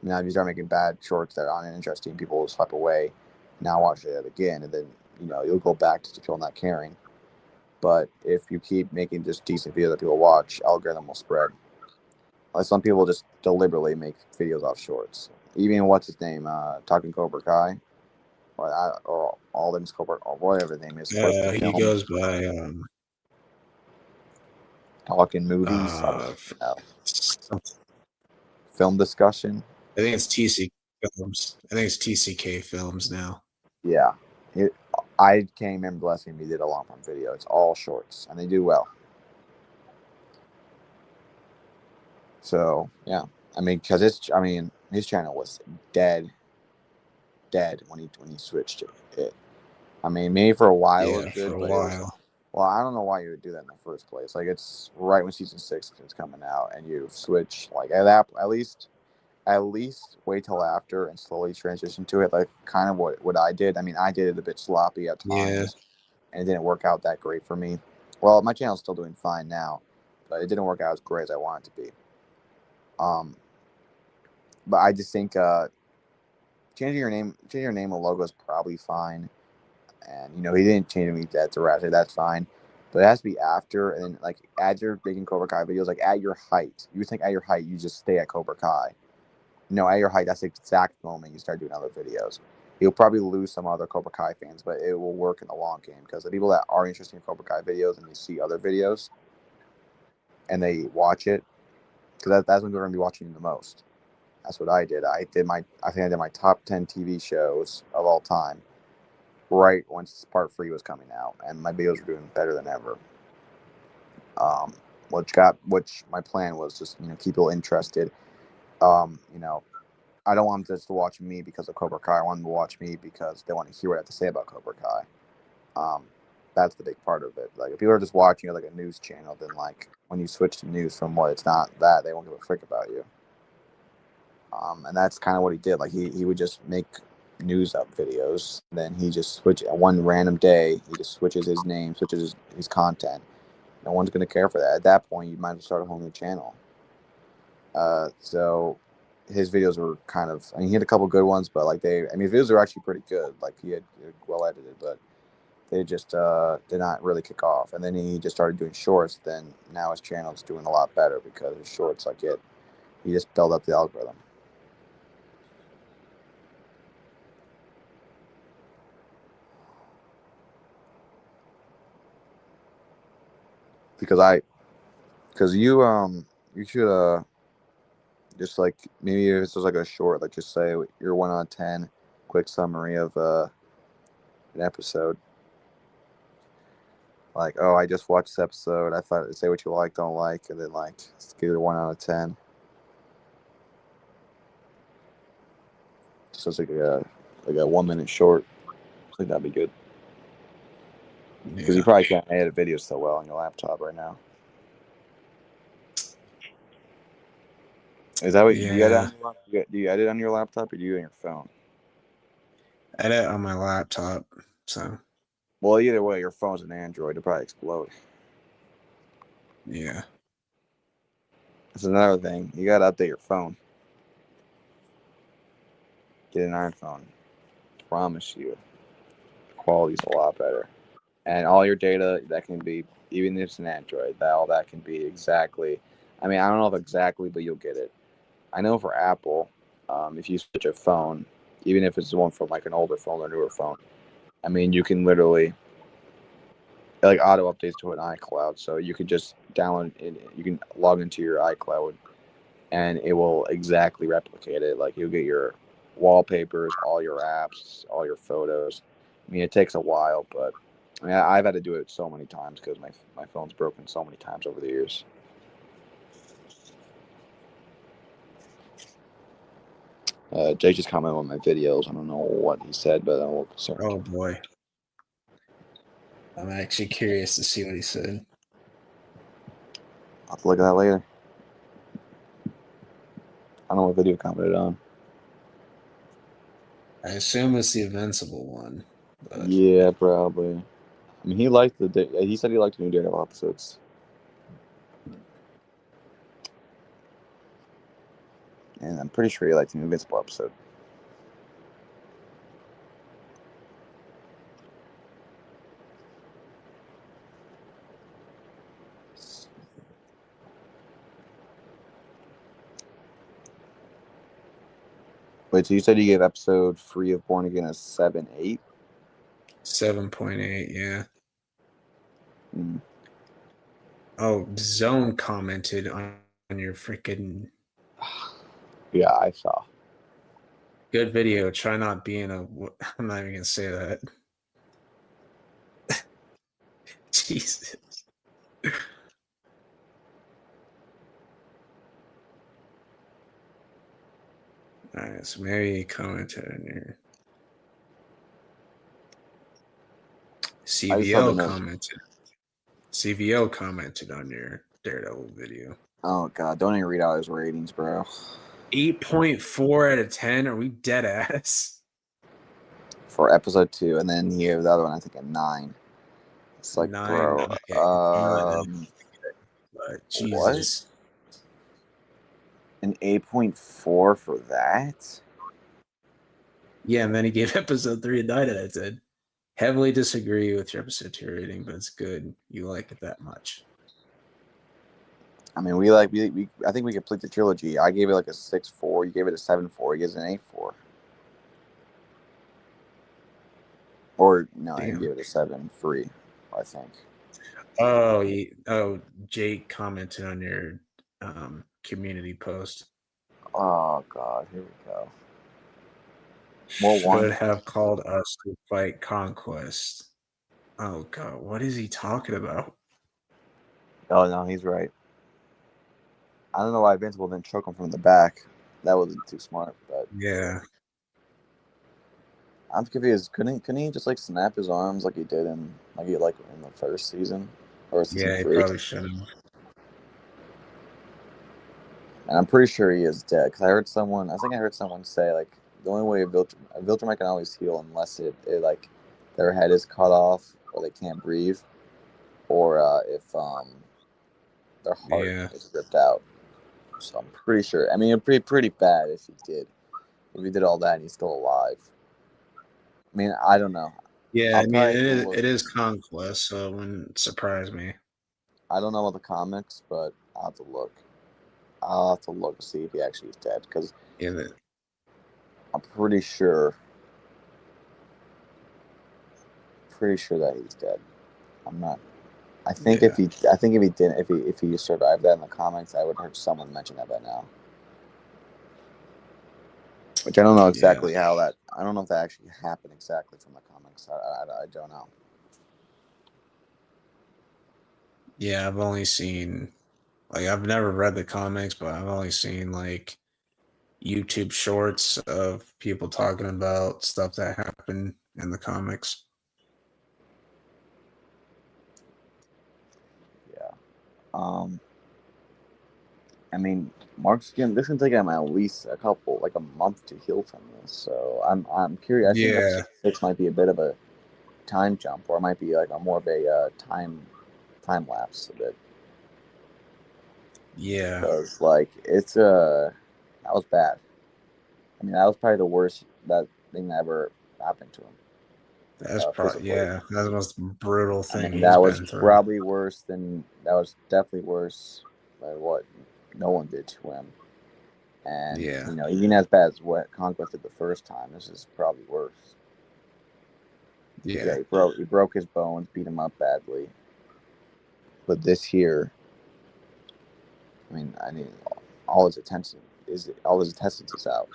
[SPEAKER 2] Now, if you start making bad shorts that aren't interesting, people will swipe away. Now watch it again, and then you'll go back to people not caring. But if you keep making just decent videos that people watch, algorithm will spread. Like some people just deliberately make videos off shorts. Even what's his name, Talking Cobra Kai, or all them Cobra, or whatever his name is, supposed to
[SPEAKER 1] he
[SPEAKER 2] film
[SPEAKER 1] goes by
[SPEAKER 2] talking movies. I don't
[SPEAKER 1] uh
[SPEAKER 2] know,
[SPEAKER 1] something.
[SPEAKER 2] film discussion.
[SPEAKER 1] I think it's TC Films. I think it's TCK Films now.
[SPEAKER 2] Yeah, I can't remember the last time he did a long form video. It's all shorts, and they do well. So yeah, I mean, because his channel was dead when he switched it. I mean, maybe for a while it was
[SPEAKER 1] Yeah, for
[SPEAKER 2] good,
[SPEAKER 1] a
[SPEAKER 2] but it was.
[SPEAKER 1] while.
[SPEAKER 2] Well, I don't know why you would do that in the first place. Like it's right when season 6 is coming out, and you switch like at least wait till after and slowly transition to it. Like kind of what I did. I mean, I did it a bit sloppy at
[SPEAKER 1] Yeah,
[SPEAKER 2] times, and it didn't work out that great for me. Well, my channel's still doing fine now, but it didn't work out as great as I wanted it to be. Um, but I just think changing your name and logo is probably fine. And he didn't change me that to Ratchet. That's fine, but it has to be after, and then like as you're making Cobra Kai videos, like at your height. You would think at your height you just stay at Cobra Kai. No, at your height, that's the exact moment you start doing other videos. He'll probably lose some other Cobra Kai fans, but it will work in the long game because the people that are interested in Cobra Kai videos and they see other videos and they watch it, because that's when they're going to be watching the most. That's what I did. I think I did my top 10 TV shows of all time right once part 3 was coming out, and my videos were doing better than ever. Which my plan was just keep people interested. I don't want them just to watch me because of Cobra Kai. I want them to watch me because they want to hear what I have to say about Cobra Kai. That's the big part of it. Like if people are just watching like a news channel, then like when you switch to news from what it's not that, they won't give a frick about you. And that's kind of what he did. Like he would just make news up videos. Then he just one random day. He just switches his name, switches his content. No one's going to care for that. At that point, you might as well start a whole new channel. So his videos were kind of, he had a couple good ones, but like his videos are actually pretty good. Like he had well edited, but they just did not really kick off. And then he just started doing shorts. Then now his channel's doing a lot better because his shorts, he just built up the algorithm. Because you should just like maybe if it's just like a short, like just say your 1 out of 10 quick summary of an episode. Like, oh, I just watched this episode. I thought say what you like, don't like, and then like give it a 1 out of 10. So it's like a 1 minute short. I think that'd be good. Because you probably can't edit videos so well on your laptop right now. Is that what you edit on? Do you edit on your laptop or do you on your phone?
[SPEAKER 1] Edit on my laptop. So.
[SPEAKER 2] Well, either way, your phone's an Android. It'll probably explode.
[SPEAKER 1] Yeah.
[SPEAKER 2] That's another thing. You gotta update your phone. Get an iPhone. Promise you, the quality's a lot better. And all your data that can be, even if it's an Android, all that can be exactly. I mean, I don't know if exactly, but you'll get it. I know for Apple, if you switch a phone, even if it's one from like an older phone or newer phone, I mean, you can literally like auto updates to an iCloud, so you could just download it. You can log into your iCloud, and it will exactly replicate it. Like you'll get your wallpapers, all your apps, all your photos. I mean, it takes a while, but I mean, I've had to do it so many times because my phone's broken so many times over the years. Jake just commented on my videos. I don't know what he said, but I'm a little concerned.
[SPEAKER 1] Oh boy, I'm actually curious to see what he said.
[SPEAKER 2] I'll have to look at that later. I don't know what video he commented on.
[SPEAKER 1] I assume it's the Invincible one. But...
[SPEAKER 2] Yeah, probably. I mean, he said he liked the new Daredevil episodes. And I'm pretty sure he liked the new Invincible episode. Wait, so you said you gave episode 3 of Born Again a 7.8?
[SPEAKER 1] 7.8, yeah.
[SPEAKER 2] Mm.
[SPEAKER 1] Oh, Zone commented on your freaking...
[SPEAKER 2] Yeah, I saw.
[SPEAKER 1] Good video. Try not being a... I'm not even going to say that. Jesus. Alright, so maybe he commented on your... CVO commented on your Daredevil video.
[SPEAKER 2] Oh, God. Don't even read out his ratings, bro.
[SPEAKER 1] 8.4 out of 10? Are we dead ass?
[SPEAKER 2] For episode 2, and then he gave the other one, I think, a 9. It's like,
[SPEAKER 1] 9.
[SPEAKER 2] bro.
[SPEAKER 1] Okay. But Jesus.
[SPEAKER 2] What? An 8.4 for that?
[SPEAKER 1] Yeah, and then he gave episode 3 a 9 out of 10. Heavily disagree with your episode 2 rating, but it's good. You like it that much.
[SPEAKER 2] I mean, I think we complete the trilogy. I gave it like a 6.4. You gave it a 7.4. He gives it an 8.4. Or no, I
[SPEAKER 1] Damn.
[SPEAKER 2] gave it a 7 free, I think.
[SPEAKER 1] Oh, Jake commented on your community post.
[SPEAKER 2] Oh God, here we go. What
[SPEAKER 1] Should
[SPEAKER 2] one?
[SPEAKER 1] have called us to fight Conquest. Oh God, what is he talking about?
[SPEAKER 2] Oh no, he's right. I don't know why Invincible didn't choke him from the back. That wasn't too smart, but
[SPEAKER 1] Yeah,
[SPEAKER 2] I'm confused. Couldn't he just like snap his arms like he did in the first season or season
[SPEAKER 1] yeah, he
[SPEAKER 2] 3?
[SPEAKER 1] probably should have.
[SPEAKER 2] And I'm pretty sure he is dead because I think I heard someone say like the only way a Viltrum can always heal unless it like their head is cut off or they can't breathe, or if their heart
[SPEAKER 1] Yeah,
[SPEAKER 2] is ripped out. So I'm pretty sure. I mean, it'd be pretty bad if he did all that and he's still alive. I mean, I don't know.
[SPEAKER 1] yeah.
[SPEAKER 2] I'll
[SPEAKER 1] I mean,
[SPEAKER 2] probably have to look.
[SPEAKER 1] it is Conquest, so it wouldn't surprise me.
[SPEAKER 2] I don't know about the comics, but I'll have to look. I'll have to look to see if he actually is dead because
[SPEAKER 1] Yeah,
[SPEAKER 2] I'm pretty sure that he's dead. I'm not.
[SPEAKER 1] yeah,
[SPEAKER 2] I think if he didn't, if he survived that in the comics, I would have heard someone mention that by now. Which I don't know
[SPEAKER 1] yeah,
[SPEAKER 2] exactly how that. I don't know if that actually happened exactly from the comics. I don't know.
[SPEAKER 1] yeah. I've only seen like I've never read the comics, but I've only seen like YouTube shorts of people talking about stuff that happened in the comics.
[SPEAKER 2] Yeah. I mean, Mark's gonna this can take him at least like a month to heal from this. So I'm curious. I think
[SPEAKER 1] Yeah,
[SPEAKER 2] episode 6 might be a bit of a time jump, or it might be like a more of a time lapse a bit,
[SPEAKER 1] yeah.
[SPEAKER 2] because like that was bad. I mean, that was probably the worst that thing that ever happened to him
[SPEAKER 1] That's probably
[SPEAKER 2] physically.
[SPEAKER 1] that's the most brutal
[SPEAKER 2] I
[SPEAKER 1] thing
[SPEAKER 2] mean,
[SPEAKER 1] he's
[SPEAKER 2] that was
[SPEAKER 1] been through.
[SPEAKER 2] probably worse than that was definitely worse than what no one did to him. And
[SPEAKER 1] Yeah,
[SPEAKER 2] even as bad as what Conquest did the first time, this is probably worse. Because yeah,
[SPEAKER 1] yeah,
[SPEAKER 2] he broke his bones, beat him up badly. But this here, I mean, all his attention is out.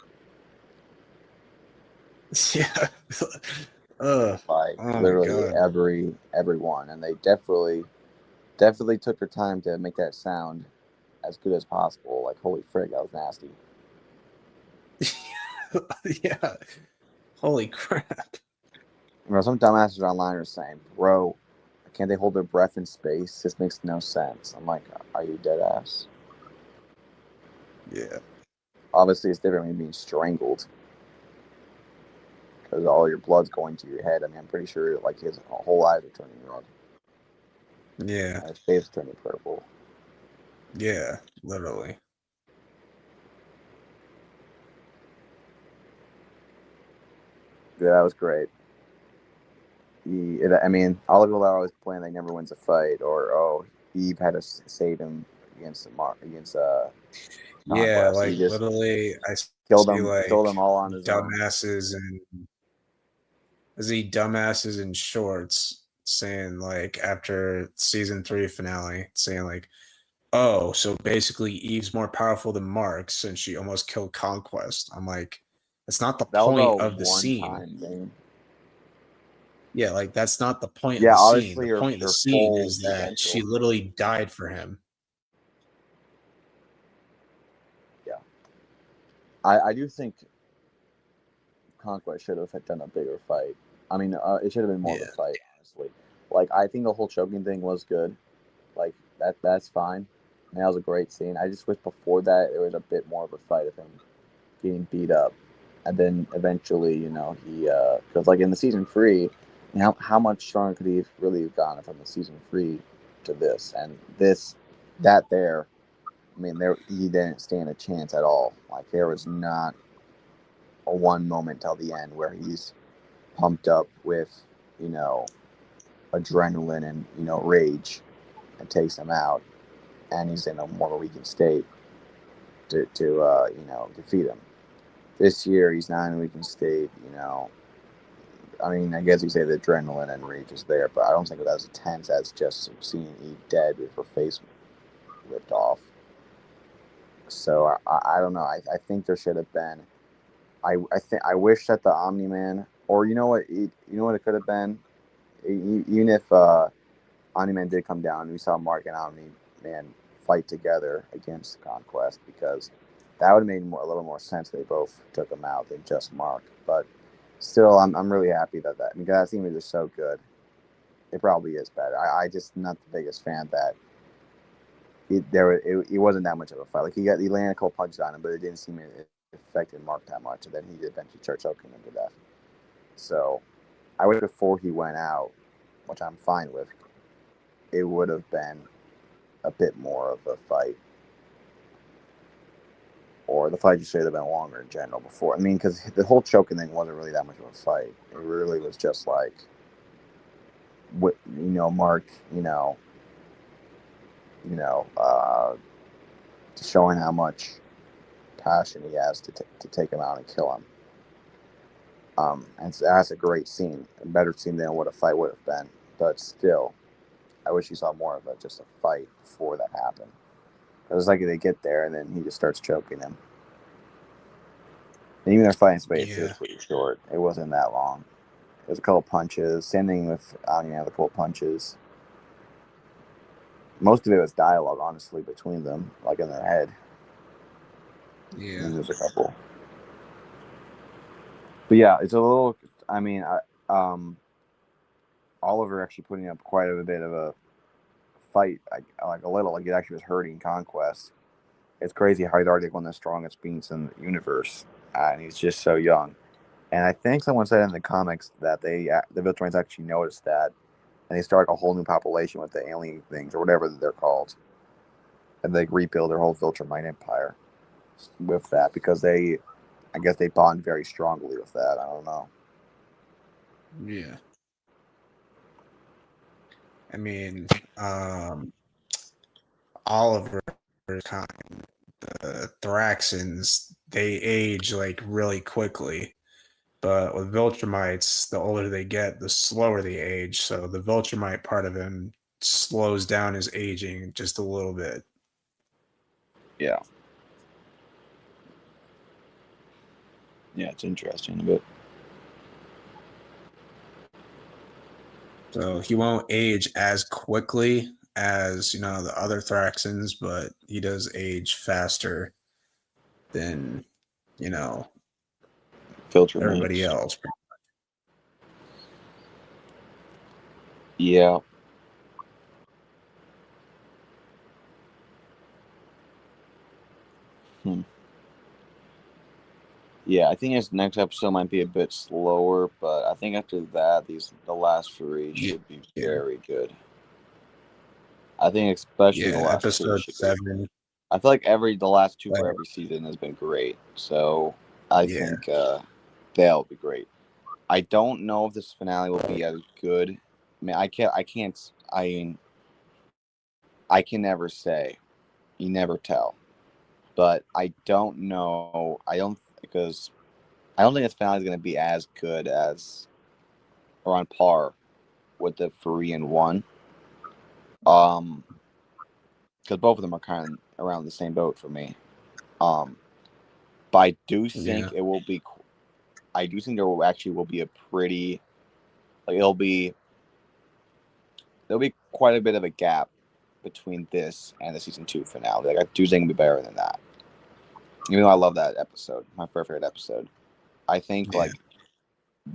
[SPEAKER 1] yeah.
[SPEAKER 2] Like
[SPEAKER 1] Oh my
[SPEAKER 2] literally
[SPEAKER 1] god.
[SPEAKER 2] everyone, and they definitely took their time to make that sound as good as possible. Like holy frig, that was nasty.
[SPEAKER 1] Yeah. Holy crap.
[SPEAKER 2] Some dumbasses online are saying, "Bro, can't they hold their breath in space? This makes no sense." I'm like, "Are you dead ass?"
[SPEAKER 1] Yeah,
[SPEAKER 2] Obviously, it's different when being strangled because all your blood's going to your head. I mean, I'm pretty sure like his whole eyes are turning red
[SPEAKER 1] yeah,
[SPEAKER 2] and his face is turning purple.
[SPEAKER 1] yeah. Literally.
[SPEAKER 2] Yeah, that was great. I mean, all the people that are always playing, they never wins a fight, or Eve had to save him against
[SPEAKER 1] Yeah,
[SPEAKER 2] Conquest. He
[SPEAKER 1] like
[SPEAKER 2] just
[SPEAKER 1] literally, I
[SPEAKER 2] killed
[SPEAKER 1] see
[SPEAKER 2] them, killed
[SPEAKER 1] like
[SPEAKER 2] them all on his own.
[SPEAKER 1] dumbasses and I see dumbasses in shorts saying like after season 3 finale, saying like, "Oh, so basically Eve's more powerful than Mark since she almost killed Conquest." I'm like, that's not the
[SPEAKER 2] That was a
[SPEAKER 1] point of the scene.
[SPEAKER 2] one-time thing.
[SPEAKER 1] Yeah, like that's not the point of
[SPEAKER 2] Yeah,
[SPEAKER 1] the scene.
[SPEAKER 2] obviously
[SPEAKER 1] The
[SPEAKER 2] her
[SPEAKER 1] point of the
[SPEAKER 2] her
[SPEAKER 1] scene
[SPEAKER 2] full
[SPEAKER 1] is that she
[SPEAKER 2] potential.
[SPEAKER 1] literally died for him.
[SPEAKER 2] Yeah, I do think Conquest should have done a bigger fight. I mean, it should have been more of a
[SPEAKER 1] Yeah.
[SPEAKER 2] fight, honestly. Like I think the whole choking thing was good. Like that's fine. And that was a great scene. I just wish before that there was a bit more of a fight of him getting beat up, and then eventually, he because like in the season 3, how much stronger could he have really have gone from the season 3 to this and this that there. I mean, there he didn't stand a chance at all. Like there was not a one moment till the end where he's pumped up with you know adrenaline and rage and takes him out, and he's in a more weakened state to defeat him. This year he's not in a weakened state. I mean, I guess you say the adrenaline and rage is there, but I don't think it was as intense as just seeing Eve dead with her face ripped off. So I don't know. I think there should have been. I wish that the Omni Man, or you know what it could have been, even if Omni Man did come down, we saw Mark and Omni Man fight together against Conquest, because that would have made a little more sense. They both took him out than just Mark, but still, I'm really happy that because that scene was just so good. It probably is better. I just not the biggest fan that it wasn't that much of a fight. Like he landed a couple punches on him, but it didn't seem it affected Mark that much, and then he eventually started choking him to death. So I wish before he went out, which I'm fine with, it would have been a bit more of a fight. Or the fight just should have been longer in general before. I mean, because the whole choking thing wasn't really that much of a fight. It really was just like, Mark, showing how much passion he has to take him out and kill him. And so that's a great scene, a better scene than what a fight would have been. But still, I wish you saw more of just a fight before that happened. It was like they get there and then he just starts choking him. And even their fighting space is pretty short. It wasn't that long. It was a couple punches. Same thing with the couple punches. Most of it was dialogue, honestly, between them, like in their head.
[SPEAKER 1] Yeah.
[SPEAKER 2] There's a couple. But yeah, it's a little. I mean, Oliver actually putting up quite a bit of a fight, like a little, like it actually was hurting Conquest. It's crazy how he's already one of the strongest beings in the universe, and he's just so young. And I think someone said in the comics that the Viltrumites actually noticed that, and they start a whole new population with the alien things or whatever they're called, and they rebuild their whole Viltrumite empire with that because I guess they bond very strongly with that. I don't know.
[SPEAKER 1] Yeah. I mean, Oliver kind, the Thraxans, they age like really quickly. But with Viltrumites, the older they get, the slower they age. So the Viltrumite part of him slows down his aging just a little bit.
[SPEAKER 2] Yeah. Yeah, it's interesting a bit.
[SPEAKER 1] So he won't age as quickly as, the other Thraxans, but he does age faster than, everybody
[SPEAKER 2] Viltrumites.
[SPEAKER 1] else.
[SPEAKER 2] Yeah. Yeah, I think his next episode might be a bit slower, but I think after that, the last three should be very good. I think especially the
[SPEAKER 1] Yeah,
[SPEAKER 2] last two
[SPEAKER 1] episode
[SPEAKER 2] should be.
[SPEAKER 1] 7.
[SPEAKER 2] I feel like the last two for
[SPEAKER 1] Like,
[SPEAKER 2] every season has been great, so I
[SPEAKER 1] yeah,
[SPEAKER 2] think they'll be great. I don't know if this finale will be as good. I mean, I can never say. You never tell. But I don't know. Because I don't think this finale is going to be as good as or on par with the 3 and 1. Because both of them are kind of around the same boat for me. But I do think it will be. I do think will be a pretty, like there'll be quite a bit of a gap between this and the season 2 finale. Like I do think it'll be better than that. Even though I love that episode, my favorite episode. I think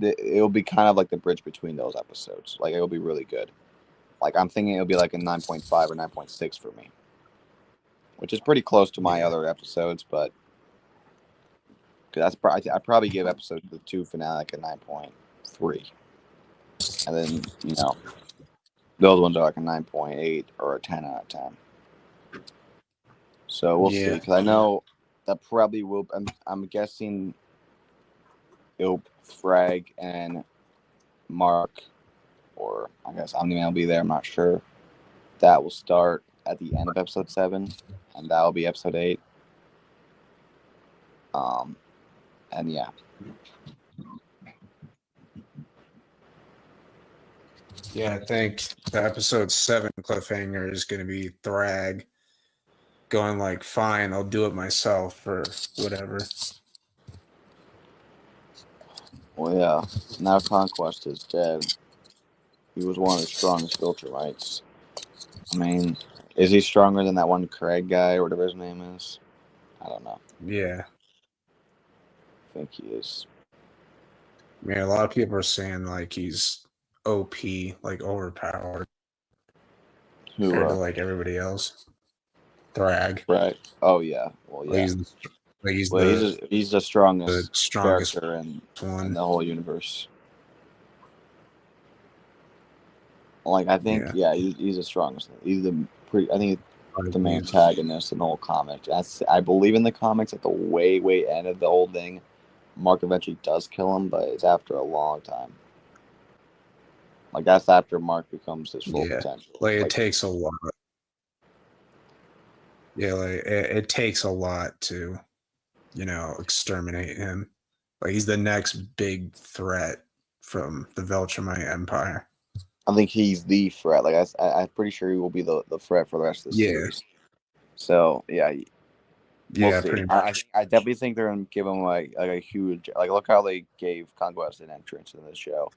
[SPEAKER 2] it'll be kind of like the bridge between those episodes. Like it'll be really good. Like I'm thinking it'll be like a 9.5 or 9.6 for me, which is pretty close to my other episodes, but because I probably give episode 2 finale like a 9.3, and then those ones are like a 9.8 or a 10 out of 10. So we'll see. Because I know that probably will. I'm guessing it'll Frag and Mark, or I guess Omni-Man will be there. I'm not sure. That will start at the end of episode 7, and that will be episode 8. And yeah.
[SPEAKER 1] Yeah, I think the episode 7 cliffhanger is going to be Thrag going like, fine, I'll do it myself or whatever.
[SPEAKER 2] Well, yeah. Now Conquest is dead. He was one of the strongest Viltrumites. I mean, is he stronger than that one Craig guy or whatever his name is? I don't know.
[SPEAKER 1] Yeah.
[SPEAKER 2] I think he is.
[SPEAKER 1] I mean, a lot of people are saying like he's OP, like overpowered compared to
[SPEAKER 2] Who,
[SPEAKER 1] like everybody else. Thrag.
[SPEAKER 2] Right. Oh, yeah. Well,
[SPEAKER 1] Like
[SPEAKER 2] yeah.
[SPEAKER 1] he's
[SPEAKER 2] Well,
[SPEAKER 1] the
[SPEAKER 2] he's the strongest
[SPEAKER 1] strongest
[SPEAKER 2] character in
[SPEAKER 1] one.
[SPEAKER 2] the whole universe. Like, I think,
[SPEAKER 1] Yeah.
[SPEAKER 2] he's the strongest. He's I think the main
[SPEAKER 1] He's-
[SPEAKER 2] antagonist in the whole comic. I believe in the comics at the way, way end of the whole thing. Mark eventually does kill him, but it's after a long time. Like, that's after Mark becomes his full
[SPEAKER 1] Yeah.
[SPEAKER 2] potential.
[SPEAKER 1] Like it takes a lot. Yeah, like it takes a lot to, exterminate him. Like he's the next big threat from the Viltrumite Empire.
[SPEAKER 2] I think he's the threat. Like, I'm pretty sure he will be the threat for the rest of the series. So, yeah, we'll
[SPEAKER 1] Yeah,
[SPEAKER 2] see.
[SPEAKER 1] pretty much.
[SPEAKER 2] I definitely think they're gonna give him like a huge look how they gave Conquest an entrance in the show.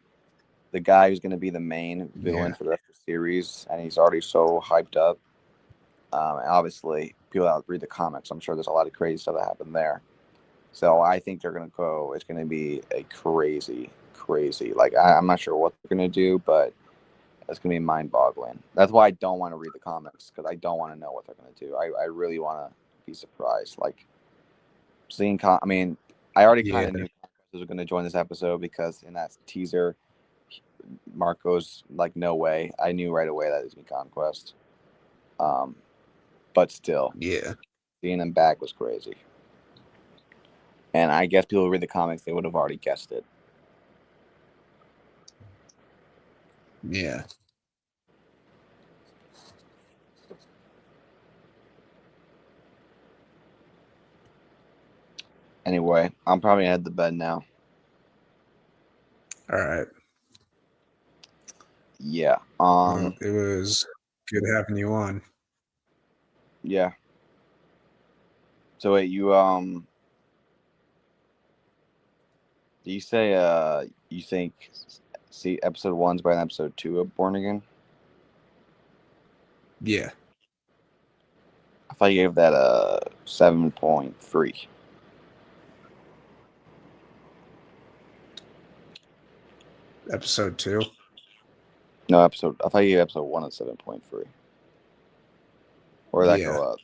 [SPEAKER 2] The guy who's gonna be the main villain
[SPEAKER 1] Yeah.
[SPEAKER 2] for the rest of the series, and he's already so hyped up. And obviously, people that read the comics, I'm sure there's a lot of crazy stuff that happened there. So I think they're gonna go. It's gonna be a crazy. Like I'm not sure what they're gonna do, but it's gonna be mind-boggling. That's why I don't want to read the comics because I don't want to know what they're gonna do. I really want to be surprised. Like seeing, I mean, I already kind
[SPEAKER 1] Yeah.
[SPEAKER 2] of knew Conquest was going to join this episode because in that teaser, Mark goes like, "No way!" I knew right away that it was gonna be Conquest. But still,
[SPEAKER 1] Yeah.
[SPEAKER 2] seeing him back was crazy. And I guess people who read the comics, they would have already guessed it.
[SPEAKER 1] Yeah.
[SPEAKER 2] Anyway, I'm probably gonna head to bed now.
[SPEAKER 1] All right.
[SPEAKER 2] Yeah.
[SPEAKER 1] Well, it was good having you on.
[SPEAKER 2] Yeah. So wait, do you say you think see episode 1's better than episode 2 of Born Again?
[SPEAKER 1] Yeah.
[SPEAKER 2] I thought you gave that a 7.3.
[SPEAKER 1] Episode 2.
[SPEAKER 2] No, I thought you gave episode 1 at 7.3. Or did that go up?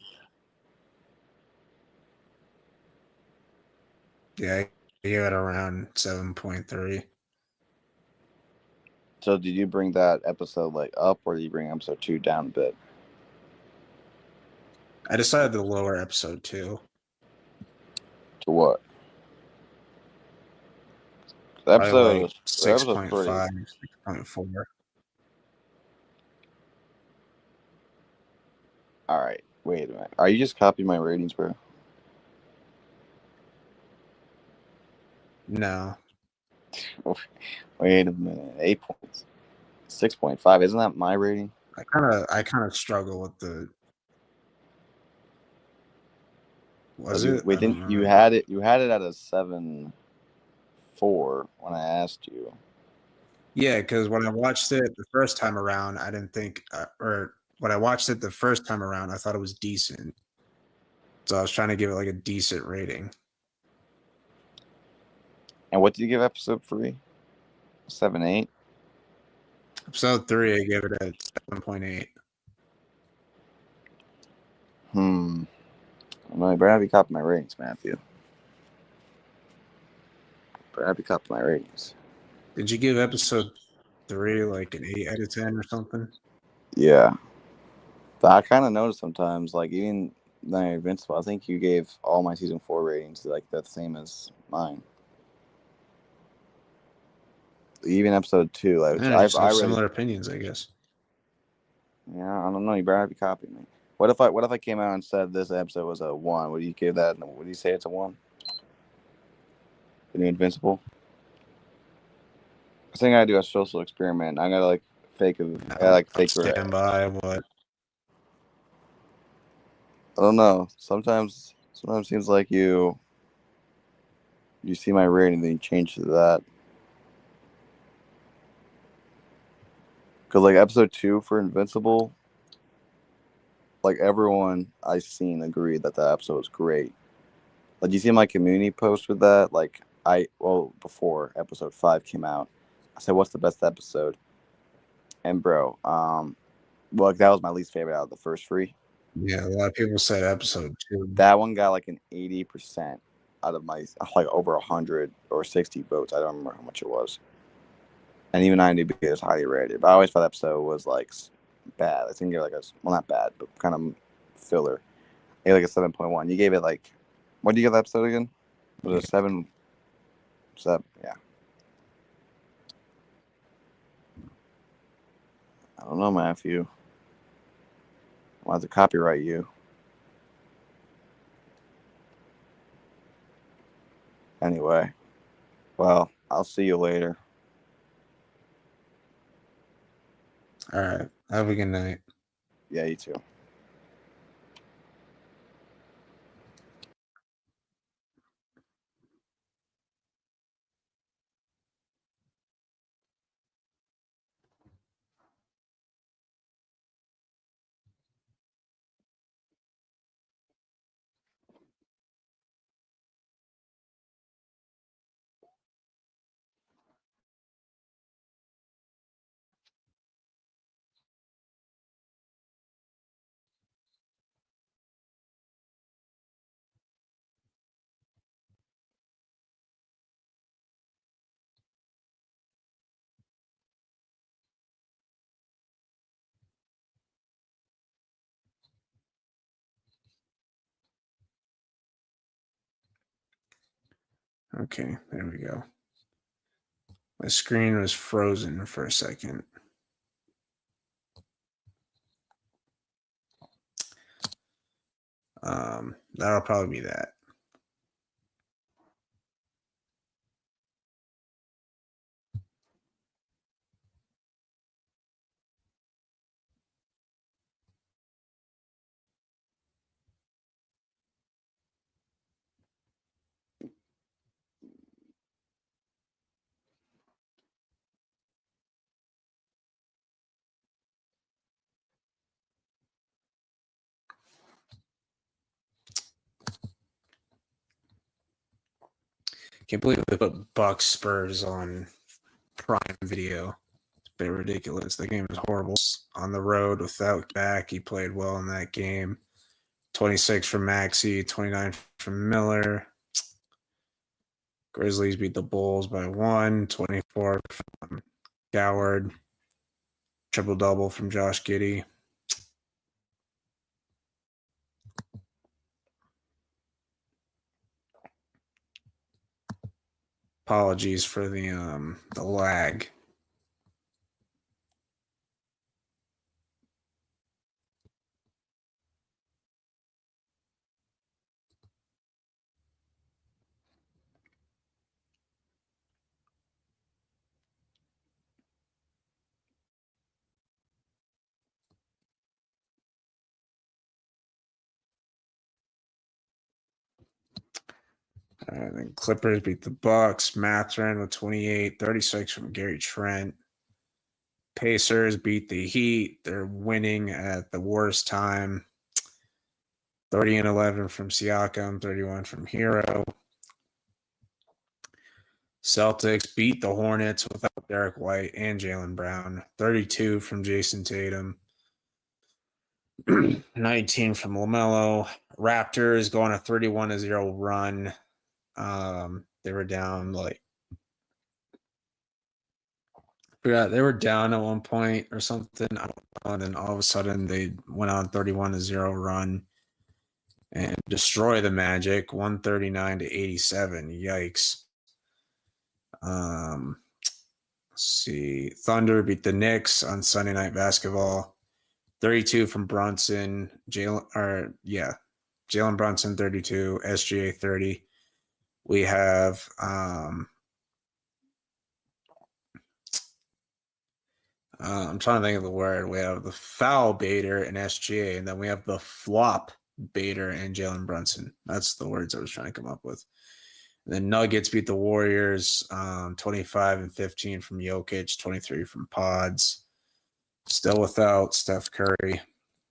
[SPEAKER 1] Yeah, I gave it around 7.3.
[SPEAKER 2] So did you bring that episode like up, or did you bring episode 2 down a bit?
[SPEAKER 1] I decided to lower episode 2.
[SPEAKER 2] To what?
[SPEAKER 1] Probably
[SPEAKER 2] Episode
[SPEAKER 1] like
[SPEAKER 2] 6.5,
[SPEAKER 1] 6.5, 6.4.
[SPEAKER 2] All right, wait a minute. Are you just copying my ratings, bro?
[SPEAKER 1] No.
[SPEAKER 2] Wait a minute. 6.5. Isn't that my rating?
[SPEAKER 1] I kind of struggle with the. Was it?
[SPEAKER 2] Wait, didn't you had it? You had it at a 7.4 when I asked you.
[SPEAKER 1] Yeah, because when I watched it the first time around, I didn't think, or when I watched it the first time around, I thought it was decent. So I was trying to give it like a decent rating.
[SPEAKER 2] And what did you give episode 3? 7.8.
[SPEAKER 1] Episode 3, I gave it a 7.8.
[SPEAKER 2] Well, you better not be copying my ratings, Matthew. Better not be copying my ratings.
[SPEAKER 1] Did you give episode 3 like an 8 out of 10 or something?
[SPEAKER 2] Yeah. But I kind of noticed sometimes, like even Invincible, I think you gave all my season 4 ratings like the same as mine. Even episode 2, like
[SPEAKER 1] Yeah, just have similar opinions, I guess.
[SPEAKER 2] Yeah, I don't know. You better not be copying me. What if I came out and said this episode was a 1? Would you give that? Would you say it's a 1? The new Invincible. I think I gotta do a social experiment. I'm gonna like fake fake
[SPEAKER 1] stand by what.
[SPEAKER 2] I don't know. Sometimes it seems like you see my rating, then you change to that. Because like episode 2 for Invincible, like everyone I've seen agreed that episode was great. Like you see my community post with that, like before episode 5 came out, I said, "What's the best episode?" And bro, well, that was my least favorite out of the first 3.
[SPEAKER 1] Yeah, a lot of people said episode 2.
[SPEAKER 2] That one got like an 80% out of my like over 100 or 60 votes. I don't remember how much it was. And even IMDb is highly rated. But I always thought that episode was like bad. I think it like not bad, but kind of filler. I gave like a 7.1. You gave it like, what did you give that episode again? Was it 7? Yeah. I don't know, Matthew. I'll have to copyright you. Anyway, well, I'll see you later.
[SPEAKER 1] All right. Have a good night.
[SPEAKER 2] Yeah, you too.
[SPEAKER 1] Okay, there we go. My screen was frozen for a second. That'll probably be that. Can't believe they put Bucks Spurs on Prime Video. It's a bit ridiculous. The game is horrible. On the road without back, he played well in that game. 26 from Maxey, 29 from Miller. Grizzlies beat the Bulls by 1, 24 from Coward. Triple-double from Josh Giddey. Apologies for the lag. Then Clippers beat the Bucks. Mathurin with 28, 36 from Gary Trent. Pacers beat the Heat. They're winning at the worst time. 30 and 11 from Siakam, 31 from Hero. Celtics beat the Hornets without Derek White and Jaylen Brown. 32 from Jason Tatum. 19 from LaMelo. Raptors going a 31-0 run. They were down like they were down at one point or something. I don't know. And then all of a sudden they went on 31-0 run and destroy the Magic 139-87. Yikes. Let's see. Thunder beat the Knicks on Sunday Night Basketball. 32 from Brunson. Jalen Brunson 32, SGA 30. We have I'm trying to think of the word. We have the foul baiter in SGA, and then we have the flop baiter and Jalen Brunson. That's the words I was trying to come up with. The Nuggets beat the Warriors 25 and 15 from Jokic, 23 from Pods. Still without Steph Curry.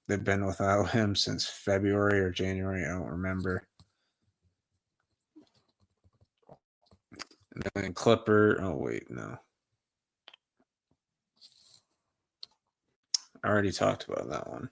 [SPEAKER 1] They've been without him since February or January. I don't remember. And then Clipper. Oh, wait, no. I already talked about that one.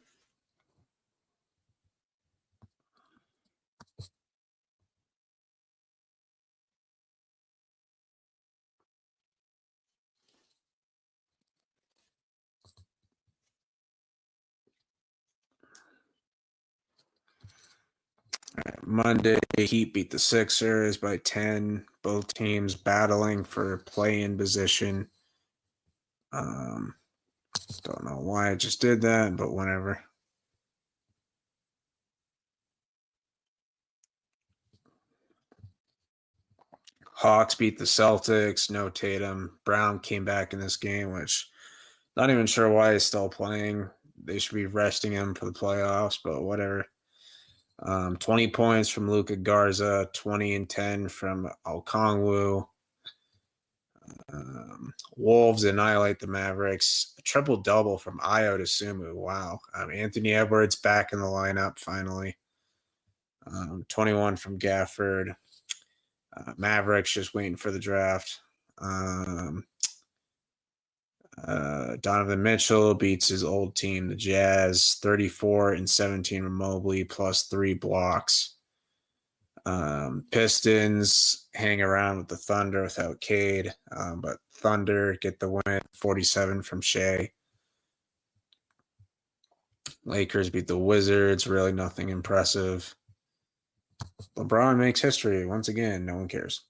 [SPEAKER 1] Monday, Heat beat the Sixers by 10. Both teams battling for play-in position. Don't know why I just did that, but whatever. Hawks beat the Celtics. No Tatum. Brown came back in this game, which not even sure why he's still playing. They should be resting him for the playoffs, but whatever. 20 points from Luka Garza, 20 and 10 from Okongwu. Wolves annihilate the Mavericks. A triple-double from Ayo Dosunmu. Wow. Anthony Edwards back in the lineup finally. 21 from Gafford. Mavericks just waiting for the draft. Donovan Mitchell beats his old team, the Jazz, 34 and 17 from Mobley, plus 3 blocks. Pistons hang around with the Thunder without Cade, but Thunder get the win, 47 from Shea. Lakers beat the Wizards, really nothing impressive. LeBron makes history once again, no one cares.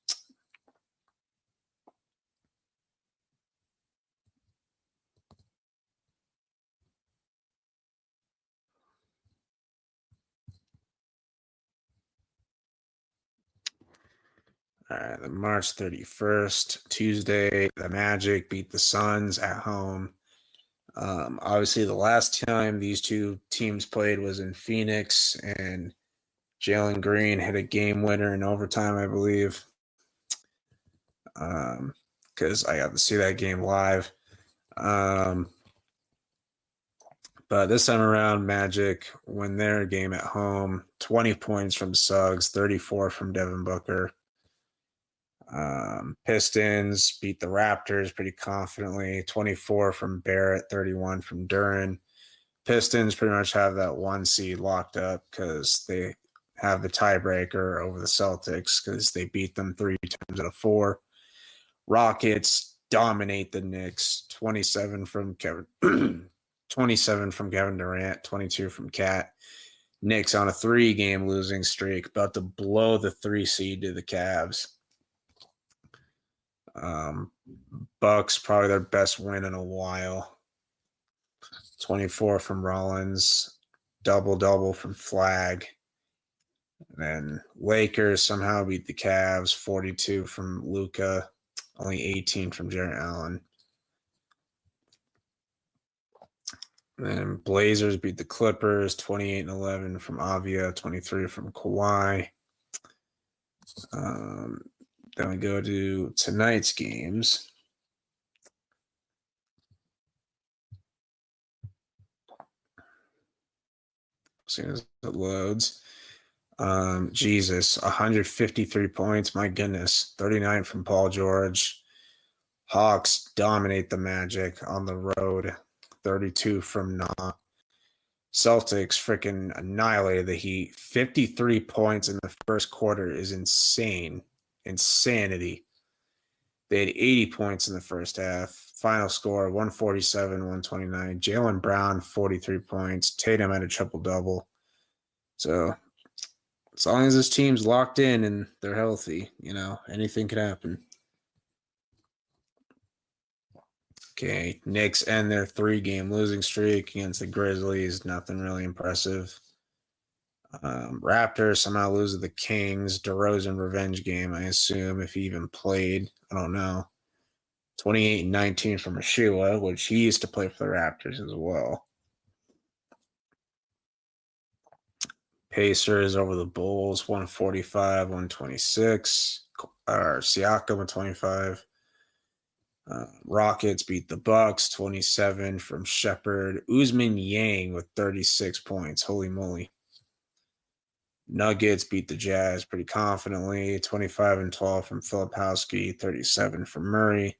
[SPEAKER 1] All right, the March 31st, Tuesday, the Magic beat the Suns at home. Obviously, the last time these two teams played was in Phoenix, and Jalen Green hit a game winner in overtime, I believe, because I got to see that game live. But this time around, Magic win their game at home, 20 points from Suggs, 34 from Devin Booker. Pistons beat the Raptors pretty confidently, 24 from Barrett, 31 from Duran. Pistons pretty much have that 1 seed locked up because they have the tiebreaker over the Celtics because they beat them 3 times out of 4. Rockets dominate the Knicks, 27 from Kevin Durant, 22 from Cat. Knicks on a 3-game losing streak, about to blow the 3 seed to the Cavs. Bucks probably their best win in a while. 24 from Rollins, double from Flag. And then Lakers somehow beat the Cavs, 42 from Luka, only 18 from Jarrett Allen. And then Blazers beat the Clippers, 28 and 11 from Avia, 23 from Kawhi. Then we go to tonight's games. As soon as it loads. Jesus, 153 points. My goodness. 39 from Paul George. Hawks dominate the Magic on the road. 32 from Na. Celtics freaking annihilated the Heat. 53 points in the first quarter is insane. Insanity. They had 80 points in the first half. Final score, 147, 129. Jaylen Brown, 43 points. Tatum had a triple-double. So as long as this team's locked in and they're healthy, anything could happen. Okay, Knicks end their 3-game losing streak against the Grizzlies. Nothing really impressive. Raptors somehow lose to the Kings. DeRozan revenge game, I assume, if he even played. I don't know. 28 and 19 from Ashua, which he used to play for the Raptors as well. Pacers over the Bulls, 145, 126. Siakam, 125. Rockets beat the Bucks, 27 from Shepherd. Usman Yang with 36 points. Holy moly. Nuggets beat the Jazz pretty confidently, 25 and 12 from Filipowski, 37 from Murray.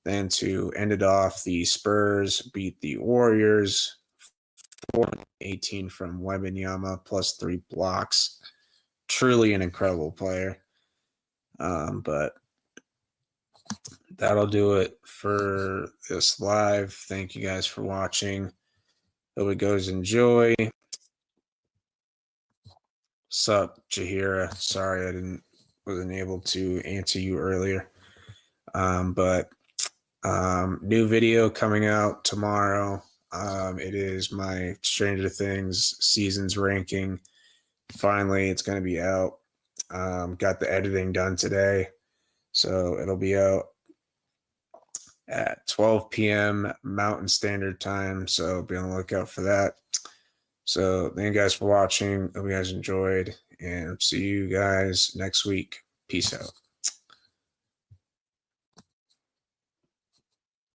[SPEAKER 1] Then to end it off, the Spurs beat the Warriors, 18 from Wembanyama, plus 3 blocks. Truly an incredible player. But that'll do it for this live. Thank you guys for watching. Hope it goes enjoy. Sup, Jahira? Sorry I wasn't able to answer you earlier. But new video coming out tomorrow. It is my Stranger Things seasons ranking. Finally, it's going to be out. Got the editing done today, so it'll be out at 12 p.m. Mountain Standard Time, so be on the lookout for that. So thank you guys for watching. Hope you guys enjoyed, and see you guys next week. Peace out.